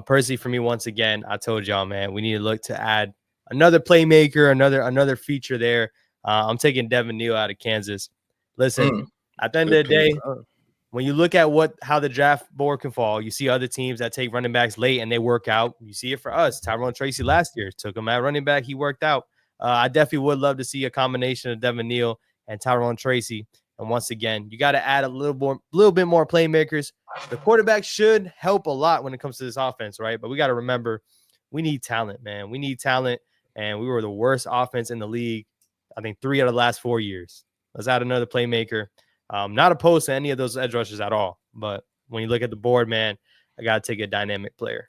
Personally, for me, once again, I told y'all, man, we need to look to add another playmaker, another feature there. I'm taking Devin Neal out of Kansas. Listen, at the end of the day, when you look at how the draft board can fall, you see other teams that take running backs late and they work out. You see it for us. Tyrone Tracy last year took him at running back. He worked out. I definitely would love to see a combination of Devin Neal and Tyrone Tracy. And once again, you got to add a little bit more playmakers. The quarterback should help a lot when it comes to this offense, right? But we got to remember, we need talent, man. We need talent, and we were the worst offense in the league, I think, 3 out of the last 4 years. Let's add another playmaker. Not opposed to any of those edge rushers at all, but when you look at the board, man, I got to take a dynamic player.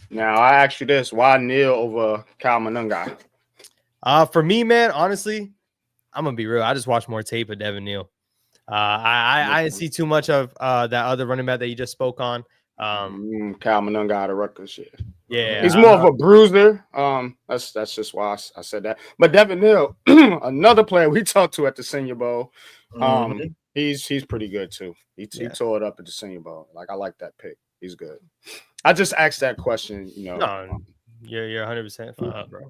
Now, I ask you this. Why Neal over Kyle Manunga? For me, man, honestly, I'm going to be real. I just watched more tape of Devin Neal. I didn't see too much of that other running back that you just spoke on. Kyle Manunga out of Rutgers. Yeah. He's more of a bruiser. That's just why I said that. But Devin Neal, another player we talked to at the Senior Bowl, he's pretty good too. He tore it up at the Senior Bowl. Like, I like that pick. He's good. I just asked that question, No, you're 100% fine, bro.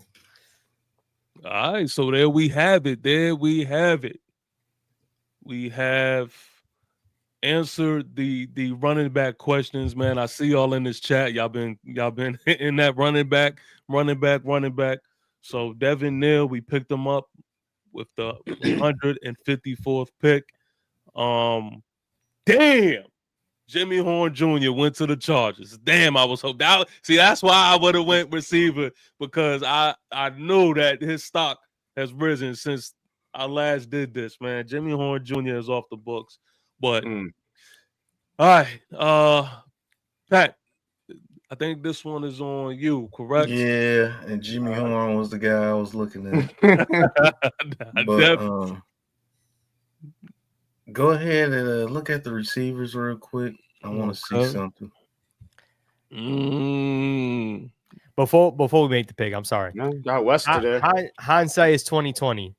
All right, so there we have it. We have answered the running back questions, man. I see y'all in this chat. Y'all been hitting that running back. So Devin Neal, we picked him up with the 154th pick. Damn. Jimmy Horn Jr. went to the Chargers. Damn, I was hoping that. See, that's why I would have went receiver, because I knew that his stock has risen since I last did this, man. Jimmy Horn Jr. is off the books. But all right, Pat, I think this one is on you, correct? Yeah, and Jimmy Horn was the guy I was looking at. But Go ahead and look at the receivers real quick. I want to see Okay. something. Before we make the pick, I'm sorry. No, got Wester there. Hindsight is 2020.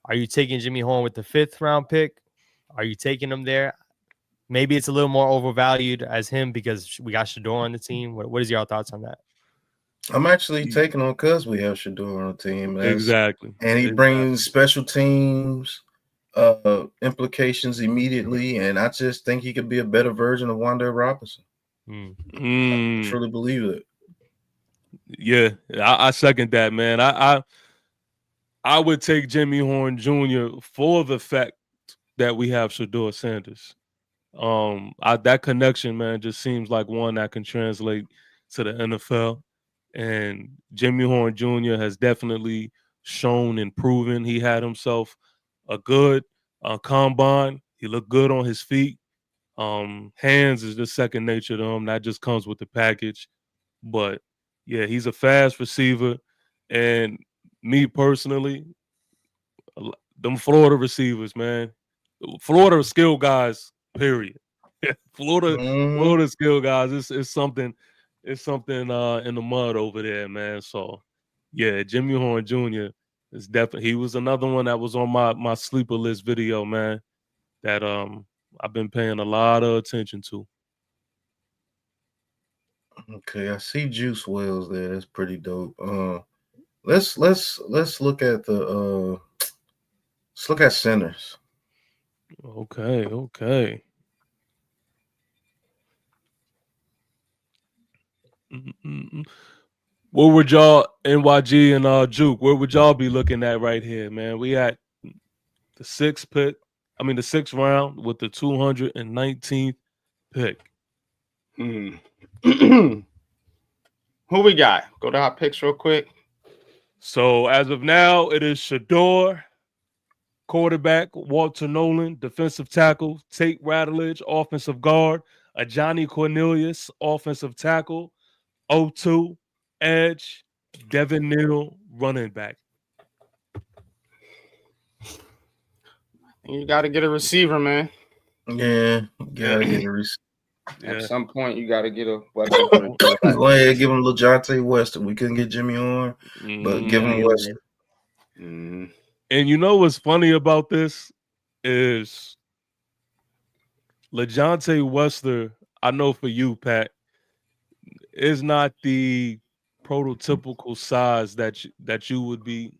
Are you taking Jimmy Horn with the 5th round pick? Are you taking him there? Maybe it's a little more overvalued as him because we got Shador on the team. What is your thoughts on that? I'm actually taking him because we have Shador on the team. Exactly. And he brings special teams implications immediately. And I just think he could be a better version of Wan'Dale Robinson. I truly believe it. Yeah, I second that, man. I would take Jimmy Horn Jr. for the fact that we have Shador Sanders. That connection, man, just seems like one that can translate to the NFL. And Jimmy Horn Jr. has definitely shown and proven he had himself a good combine. He looked good on his feet. Hands is just second nature to him. That just comes with the package. But yeah, he's a fast receiver. And me personally, them Florida receivers, man. Florida skill guys, period. Florida skill guys. It's something in the mud over there, man. So yeah, Jimmy Horn Jr. is definitely, he was another one that was on my sleeper list video, man. That I've been paying a lot of attention to. Okay, I see Juice Wells there. That's pretty dope. Let's look at the let's look at centers. Okay. Where would y'all, NYG and Juke, where would y'all be looking at right here, man? We at the 6th round with the 219th pick. Who we got? Go to our picks real quick. So as of now, it is Shador, quarterback, Walter Nolan, defensive tackle, Tate Rattledge, offensive guard, Ajani Cornelius, offensive tackle, O2, edge, Devin Neal, running back. You got to get a receiver, man. Yeah, you gotta get a receiver. At some point, you got to get a weapon for the quarterback. Go ahead, give him LeJohntay Wester. We couldn't get Jimmy Horn, but give him Wester. And you know what's funny about this is LeJohntay Wester, I know for you, Pat, is not the prototypical size that you would be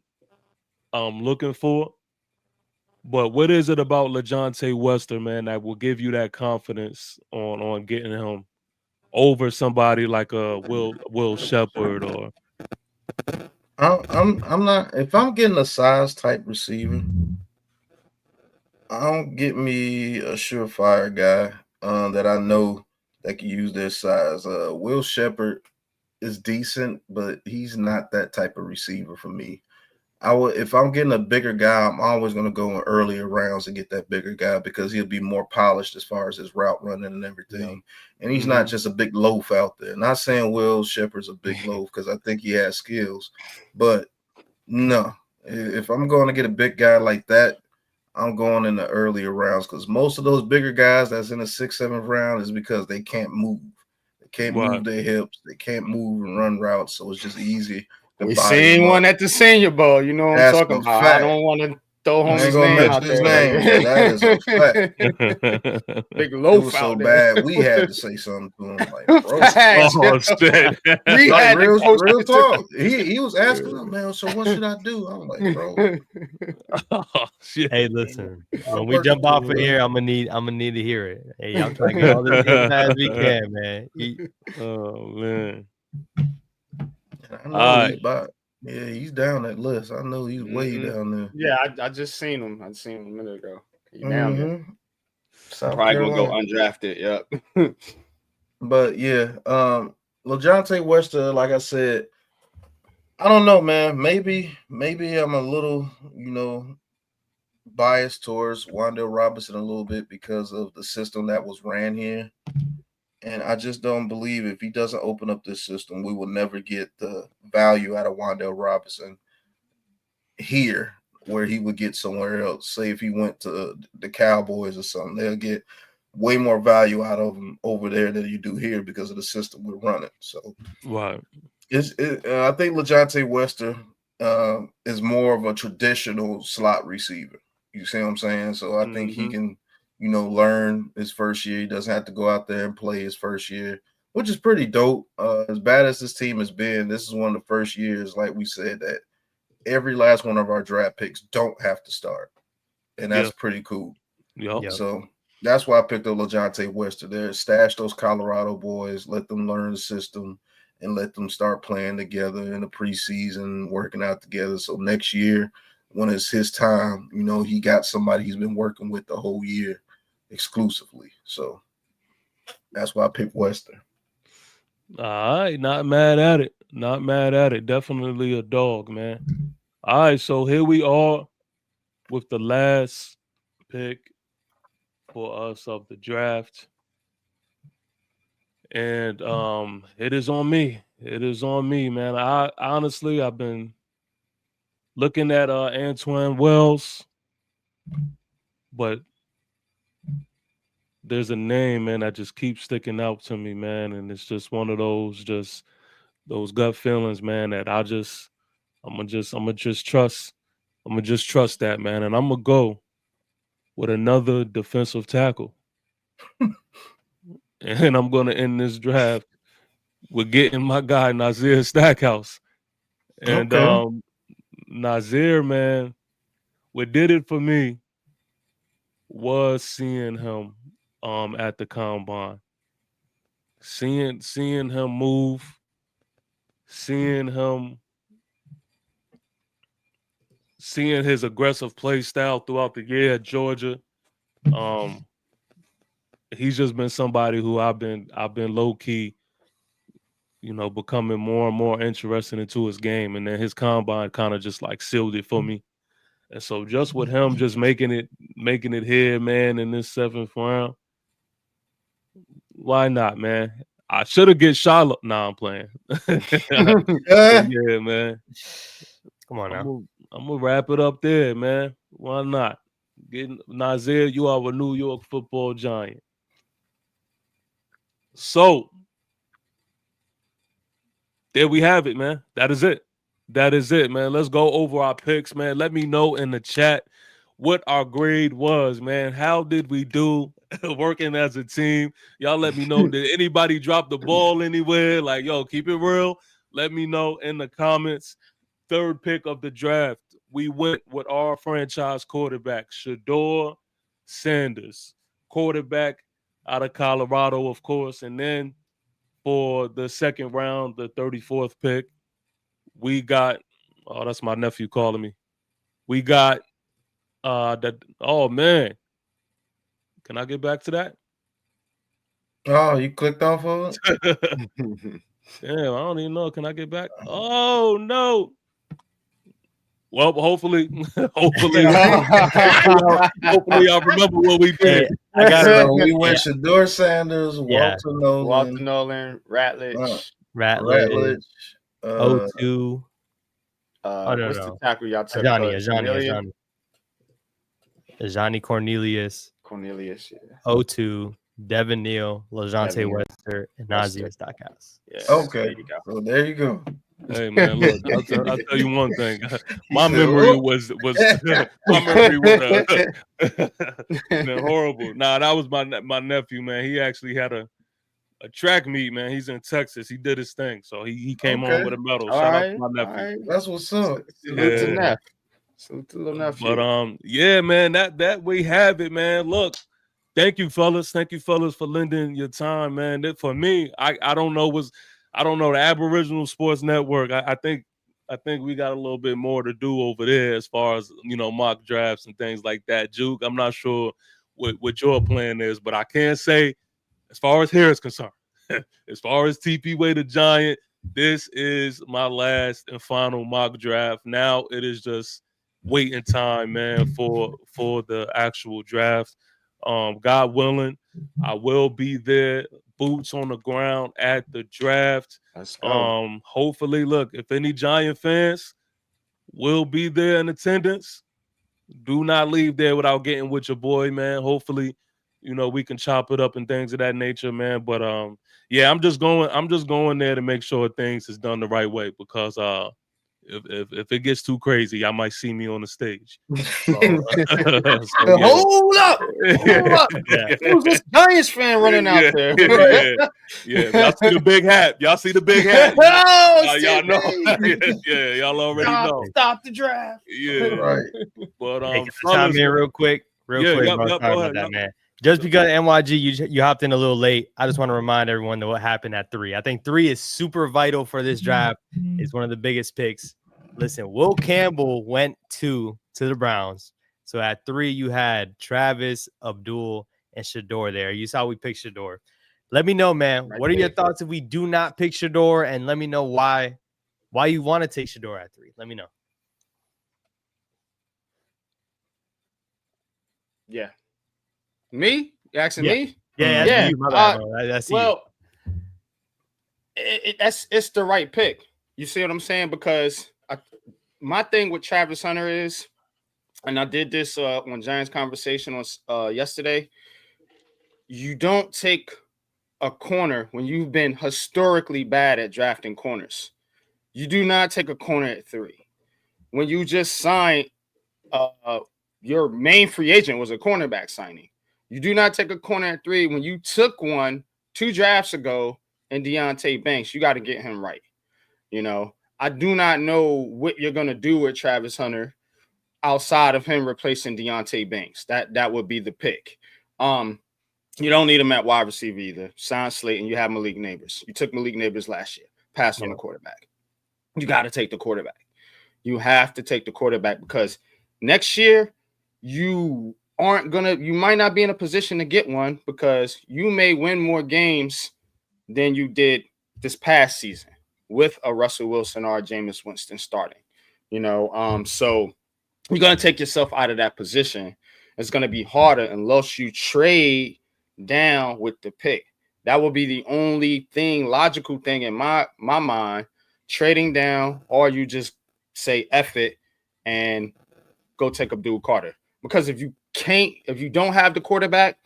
looking for. But what is it about LeJohntay Wester, man, that will give you that confidence on getting him over somebody like a Will Shepherd or? I'm not. If I'm getting a size type receiver, I don't get me a surefire guy that I know that can use their size. Will Shepherd is decent, but he's not that type of receiver for me. If I'm getting a bigger guy, I'm always going to go in earlier rounds and get that bigger guy because he'll be more polished as far as his route running and everything. And he's not just a big loaf out there. Not saying Will Shepherd's a big loaf because I think he has skills, but no, if I'm going to get a big guy like that, I'm going in the earlier rounds because most of those bigger guys that's in the 6th, 7th round is because they can't move. They can't move their hips. They can't move and run routes. So it's just easy. We seen one at the Senior Bowl. You know what I'm talking about. Fact. I don't want to throw home his gonna name out mention his there. name, but that is a fact. Big It loaf was out so there. bad we had to say something to him. Like, bro, Oh shit! We like, had real, to coach real him. talk. He was asking him, man. So what should I do? I'm like, bro. Oh, shit. Hey, listen. When we jump off of here, I'm gonna need to hear it. Hey, I'm trying to get all this as fast as we can, man. Oh man. I know he's down that list. I know he's way down there. Yeah, I just seen him. I seen him a minute ago. He down there. South Probably Carolina. gonna go undrafted. Yep. But yeah, LeJohntay Wester, like I said, I don't know, man. Maybe I'm a little, biased towards Wan'Dale Robinson a little bit because of the system that was ran here. And I just don't believe if he doesn't open up this system, we will never get the value out of Wan'Dale Robinson here. where he would get somewhere else. Say if he went to the Cowboys or something, they'll get way more value out of him over there than you do here because of the system we're running. So Right. I think LeJontay Wester is more of a traditional slot receiver. You see what I'm saying? So I think he can, learn his first year. He doesn't have to go out there and play his first year, which is pretty dope. As bad as this team has been, this is one of the first years, like we said, that every last one of our draft picks don't have to start. And that's pretty cool. Yep. So that's why I picked up LeJontay Wester there. Stash those Colorado boys, let them learn the system, and let them start playing together in the preseason, working out together. So next year, when it's his time, he got somebody he's been working with the whole year exclusively. So that's why I picked Wester. All right, not mad at it. Not mad at it. Definitely a dog, man. All right, so here we are with the last pick for us of the draft. And it is on me. It is on me, man. I've been looking at Antoine Wells, but there's a name, man, that just keeps sticking out to me, man. And it's just one of those gut feelings, man, that I'm gonna just trust that, man. And I'm gonna go with another defensive tackle. And I'm gonna end this draft with getting my guy Nazir Stackhouse. And Nazir, man, what did it for me was seeing him at the combine. Seeing him move, seeing his aggressive play style throughout the year at Georgia. He's just been somebody who I've been low key, becoming more and more interested into his game. And then his combine kind of just like sealed it for me. And so just with him just making it here, man, in this 7th round, why not, man? I should have get Charlotte. Nah, I'm playing. Yeah, man. Come on now. I'm gonna wrap it up there, man. Why not? Getting Nazir, you are a New York Football Giant. So there we have it, man. That is it. That is it, man. Let's go over our picks, man. Let me know in the chat what our grade was, man. How did we do working as a team? Y'all let me know. Did anybody drop the ball anywhere? Like, yo, keep it real. Let me know in the comments. 3rd pick of the draft, we went with our franchise quarterback, Shedeur Sanders, quarterback out of Colorado, of course. And then for the 2nd round, the 34th pick, we got, oh, that's my nephew calling me. We got oh man. Can I get back to that? Oh, you clicked off of it? Damn, I don't even know. Can I get back? Oh no. Well, hopefully hopefully I remember what we did. I got it. We went Shedeur Sanders, Walter Nolan, Ratledge. Ratledge. 02. What's the tackle y'all took? Ajani Cornelius. Yeah. 02. Devin Neal, LeJontay Wester, and Nazir Stackhouse. Yeah. Okay. So there you go. Hey man, look, I'll tell you one thing. My memory was my memory was horrible. Nah, that was my nephew, man. He actually had a track meet, man. He's in Texas. He did his thing, so he came on with a medal. Shout out to my nephew. That's what's up. Salute to Neff. Salute to little nephew. But yeah, man, that we have it, man. Look, thank you, fellas. Thank you, fellas, for lending your time, man. For me, I don't know the Aboriginal Sports Network. I think we got a little bit more to do over there as far as mock drafts and things like that. Juke, I'm not sure what your plan is, but I can say, as far as here is concerned, as far as TP Way the Giant, this is my last and final mock draft. Now it is just waiting time, man, for the actual draft. God willing, I will be there, boots on the ground at the draft. Let's go. Hopefully, look, if any Giant fans will be there in attendance, do not leave there without getting with your boy, man. Hopefully, we can chop it up and things of that nature, man. But yeah, I'm just going there to make sure things is done the right way because if it gets too crazy, y'all might see me on the stage. So, yeah. Hold up. Yeah. Who's this Giants fan running out there? Yeah. Y'all see the big hat. Y'all see the big hat. Oh, y'all know. Yeah, y'all already know. Stop the draft. Yeah. Right. But Hey, chime in real quick, bro. Sorry about that, man. Just because NYG, you hopped in a little late, I just want to remind everyone that what happened at 3. I think 3 is super vital for this draft. It's one of the biggest picks. Listen, Will Campbell went to the Browns. So at 3, you had Travis, Abdul, and Shador there. You saw we picked Shador. Let me know, man. What are your thoughts if we do not pick Shador? And let me know why you want to take Shador at 3. Let me know. Yeah. Me? You asking me? Yeah. You, my bad, I see well, it's the right pick. You see what I'm saying? Because my thing with Travis Hunter is, and I did this on Giants Conversation on yesterday, you don't take a corner when you've been historically bad at drafting corners. You do not take a corner at 3. When you just signed, your main free agent was a cornerback signing. You do not take a corner at 3 when you took one 2 drafts ago in Deontay Banks. You got to get him right. I do not know what you're going to do with Travis Hunter outside of him replacing Deontay Banks. That would be the pick. You don't need him at wide receiver either. Sign Slayton. You have Malik Neighbors. You took Malik Neighbors last year. Passed on the quarterback. You got to take the quarterback. You have to take the quarterback because next year you might not be in a position to get one because you may win more games than you did this past season with a Russell Wilson or a Jameis Winston starting. So you're going to take yourself out of that position. It's going to be harder unless you trade down with the pick. That will be the only logical thing in my mind, trading down, or you just say F it and go take Abdul Carter. Because if you don't have the quarterback,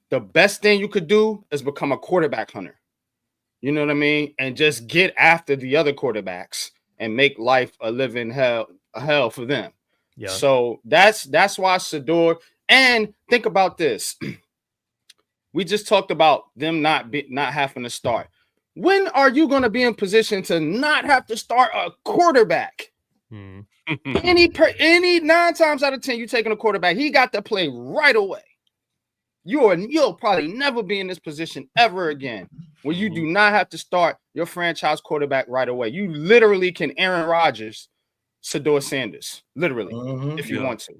the best thing you could do is become a quarterback hunter. You know what I mean? And just get after the other quarterbacks and make life a living hell for them. Yeah. So that's why Shador. And think about this. We just talked about them not having to start. When are you going to be in position to not have to start a quarterback? Any 9 times out of 10, you taking a quarterback, he got to play right away. You'll probably never be in this position ever again where you do not have to start your franchise quarterback right away. You literally can Aaron Rodgers, Shador Sanders, literally, if you want to.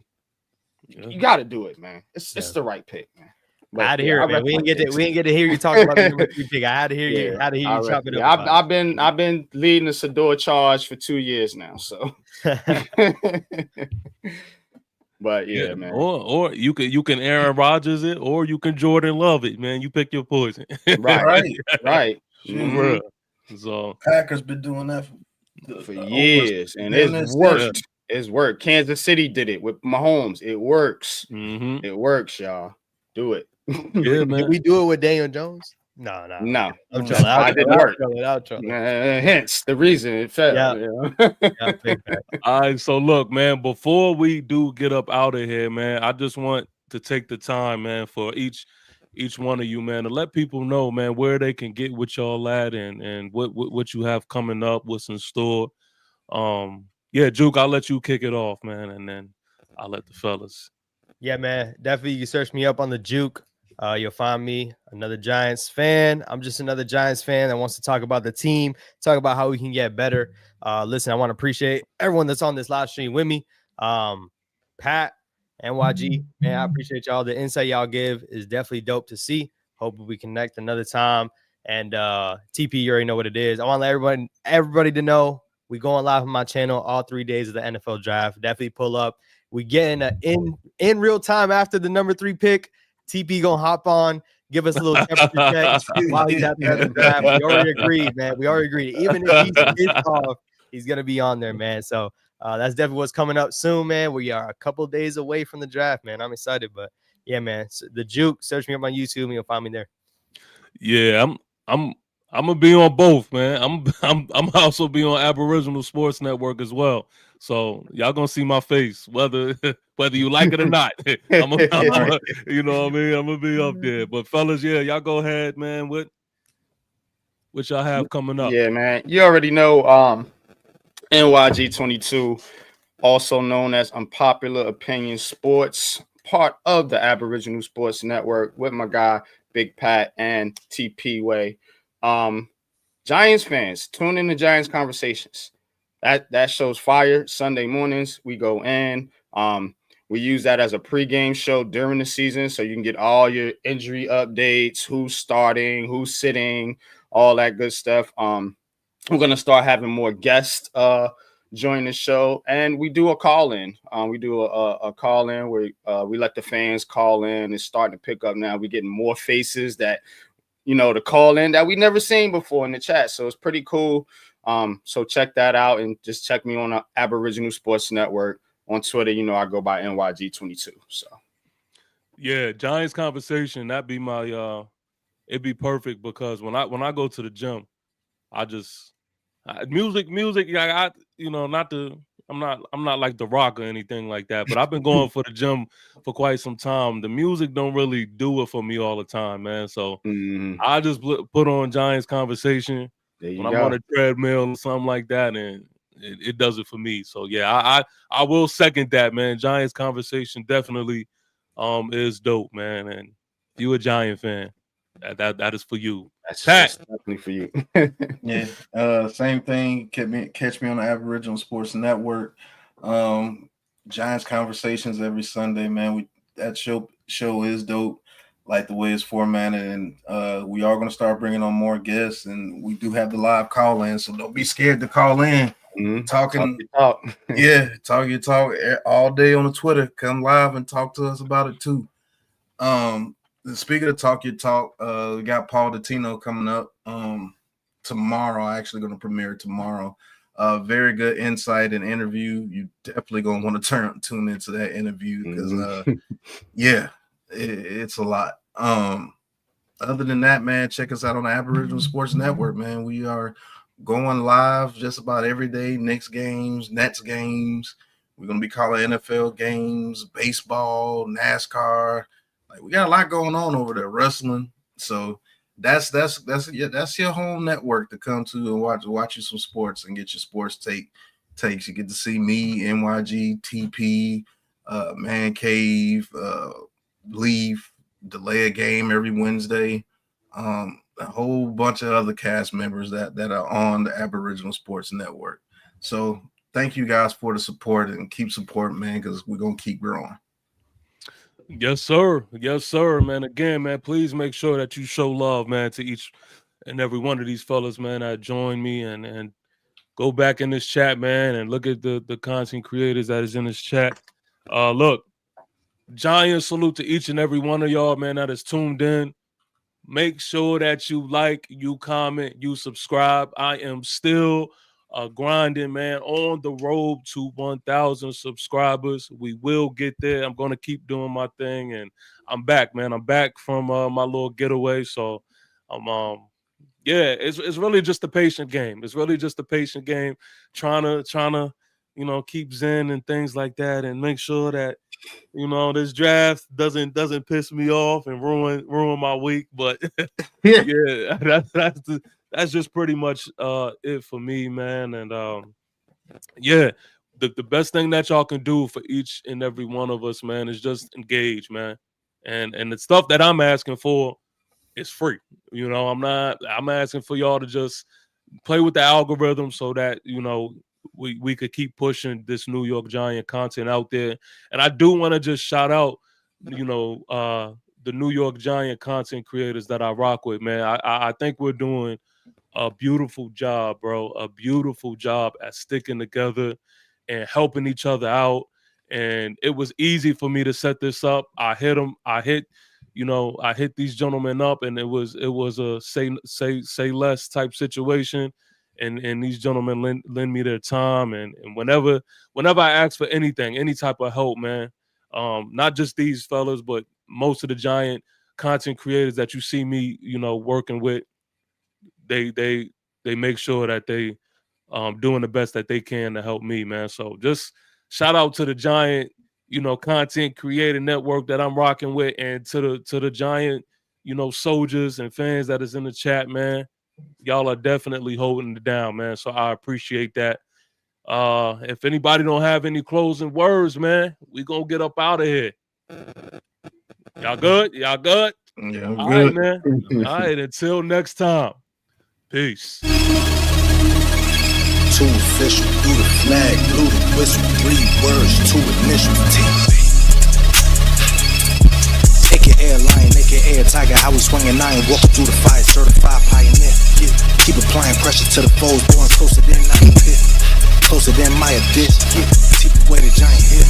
You got to do it, man. It's the right pick, man. I had to hear it, man. We didn't get to hear you talk about the number 3 pick. I had to hear you. I had to hear you chop it up. I've been leading the Shador charge for 2 years now. So, but yeah, man. Or you can Aaron Rodgers it, or you can Jordan Love it, man. You pick your poison. Right. So Packers been doing that for years, and it's worked. It's worked. Kansas City did it with Mahomes. It works. It works, y'all. Do it. Yeah, man. Did we do it with Daniel Jones? No. I'm trying. I didn't work. Hence the reason it failed. Yeah. All right. So look, man. Before we do get up out of here, man, I just want to take the time, man, for each one of you, man, to let people know, man, where they can get with y'all at and what you have coming up, what's in store. Yeah, Juke, I'll let you kick it off, man, and then I'll let the fellas. Yeah, man. Definitely you can search me up on the Juke. You'll find me another Giants fan. I'm just another Giants fan that wants to talk about the team, talk about how we can get better. Listen, I want to appreciate everyone that's on this live stream with me. Pat, NYG, man, I appreciate y'all. The insight y'all give is definitely dope to see. Hope we connect another time. And TP, you already know what it is. I want to let everybody to know we going live on my channel all 3 days of the NFL draft. Definitely pull up. We getting in real time after the number 3 pick. TP gonna hop on, give us a little temperature check while he's at the draft. We already agreed, man. We already agreed. Even if he's pissed off, he's gonna be on there, man. So that's definitely what's coming up soon, man. We are a couple days away from the draft, man. I'm excited, but yeah, man. So the Juke, search me up on YouTube and you'll find me there. Yeah, I'm gonna be on both, man. I'm also be on Aboriginal Sports Network as well. So y'all gonna see my face, whether you like it or not. You know what I mean? I'm gonna be up there. But fellas, yeah, y'all go ahead, man. What y'all have coming up? Yeah, man. You already know NYG 22, also known as Unpopular Opinion Sports, part of the Aboriginal Sports Network with my guy BigPat and TP Way. Giants fans, tune in to Giants Conversations. That show's fire. Sunday mornings, we go in. We use that as a pregame show during the season, so you can get all your injury updates, who's starting, who's sitting, all that good stuff. We're gonna start having more guests join the show, and we do a call-in. We do a call-in where we let the fans call in. It's starting to pick up now. We're getting more faces that to call in that we never seen before in the chat. So it's pretty cool. So check that out and just check me on the Aboriginal Sports Network on Twitter. I go by NYG22. So yeah, Giants Conversation, that'd be my it'd be perfect because when I go to the gym, I just music. Yeah, I'm not like The Rock or anything like that, but I've been going for the gym for quite some time. The music don't really do it for me all the time, man. So I just put on Giants Conversation when I'm on a treadmill or something like that, and it does it for me. So yeah, I will second that, man. Giants Conversation definitely is dope, man. And if you a Giant fan, that is for you. That's definitely for you. Yeah. Same thing. Catch me on the Aboriginal Sports Network. Giants Conversations every Sunday, man. That show is dope. Like the way it's formatted, and we are going to start bringing on more guests, and we do have the live call in, so don't be scared to call in. Talk yeah, talk your talk all day on the Twitter. Come live and talk to us about it too. Speaking of talk your talk, we got Paul Dottino coming up tomorrow. Actually going to premiere tomorrow. Very good insight and interview. You definitely going to want to tune into that interview because yeah, it's a lot. Other than that, man, check us out on the Aboriginal Sports Network, man. We are going live just about every day. Knicks games, Nets games. We're gonna be calling NFL games, baseball, NASCAR. Like we got a lot going on over there, wrestling. So that's your home network to come to and watch you some sports and get your sports takes. You get to see me, NYG, TP, Man Cave, Leaf, delay a game every Wednesday. A whole bunch of other cast members that are on the Aboriginal Sports Network. So thank you guys for the support and keep supporting, man, because we're gonna keep growing. Yes, sir. Yes, sir, man. Again, man, please make sure that you show love, man, to each and every one of these fellas, man, that join me and go back in this chat, man, and look at the content creators that is in this chat. Look, giant salute to each and every one of y'all, man, that is tuned in. Make sure that you like, you comment, you subscribe. I am still grinding, man, on the road to 1,000 subscribers. We will get there. I'm going to keep doing my thing, and I'm back, man. I'm back from my little getaway, so yeah, it's really just a patient game. It's really just a patient game, trying to keep zen and things like that, and make sure that this draft doesn't piss me off and ruin my week. But yeah, that's just pretty much it for me, man. And yeah, the best thing that y'all can do for each and every one of us, man, is just engage, man. And the stuff that I'm asking for is free. I'm asking for y'all to just play with the algorithm so that we could keep pushing this New York Giant content out there. And I do want to just shout out the New York Giant content creators that I rock with, man. I think we're doing a beautiful job, bro. A beautiful job at sticking together and helping each other out. And it was easy for me to set this up. I hit these gentlemen up, and it was a say less type situation. and these gentlemen lend me their time, and whenever I ask for anything, any type of help, man, not just these fellas, but most of the Giant content creators that you see me, working with, they make sure that they doing the best that they can to help me, man. So just shout out to the Giant, content creator network that I'm rocking with, and to the Giant, soldiers and fans that is in the chat, man. Y'all are definitely holding it down, man. So I appreciate that. If anybody don't have any closing words, man, we gonna get up out of here. Y'all good? Y'all good? Yeah, I'm All good. right, man. All right, until next time. Peace. Too official, blew the flag, blew the whistle, 3 words, 2 initials, T. AK airline, AK air tiger, how we swinging 9, walking through the fire, certified pioneer. Yeah. Keep applying pressure to the foes, going closer than I pit, closer than my abyss. Yeah. Keep away the Giant here.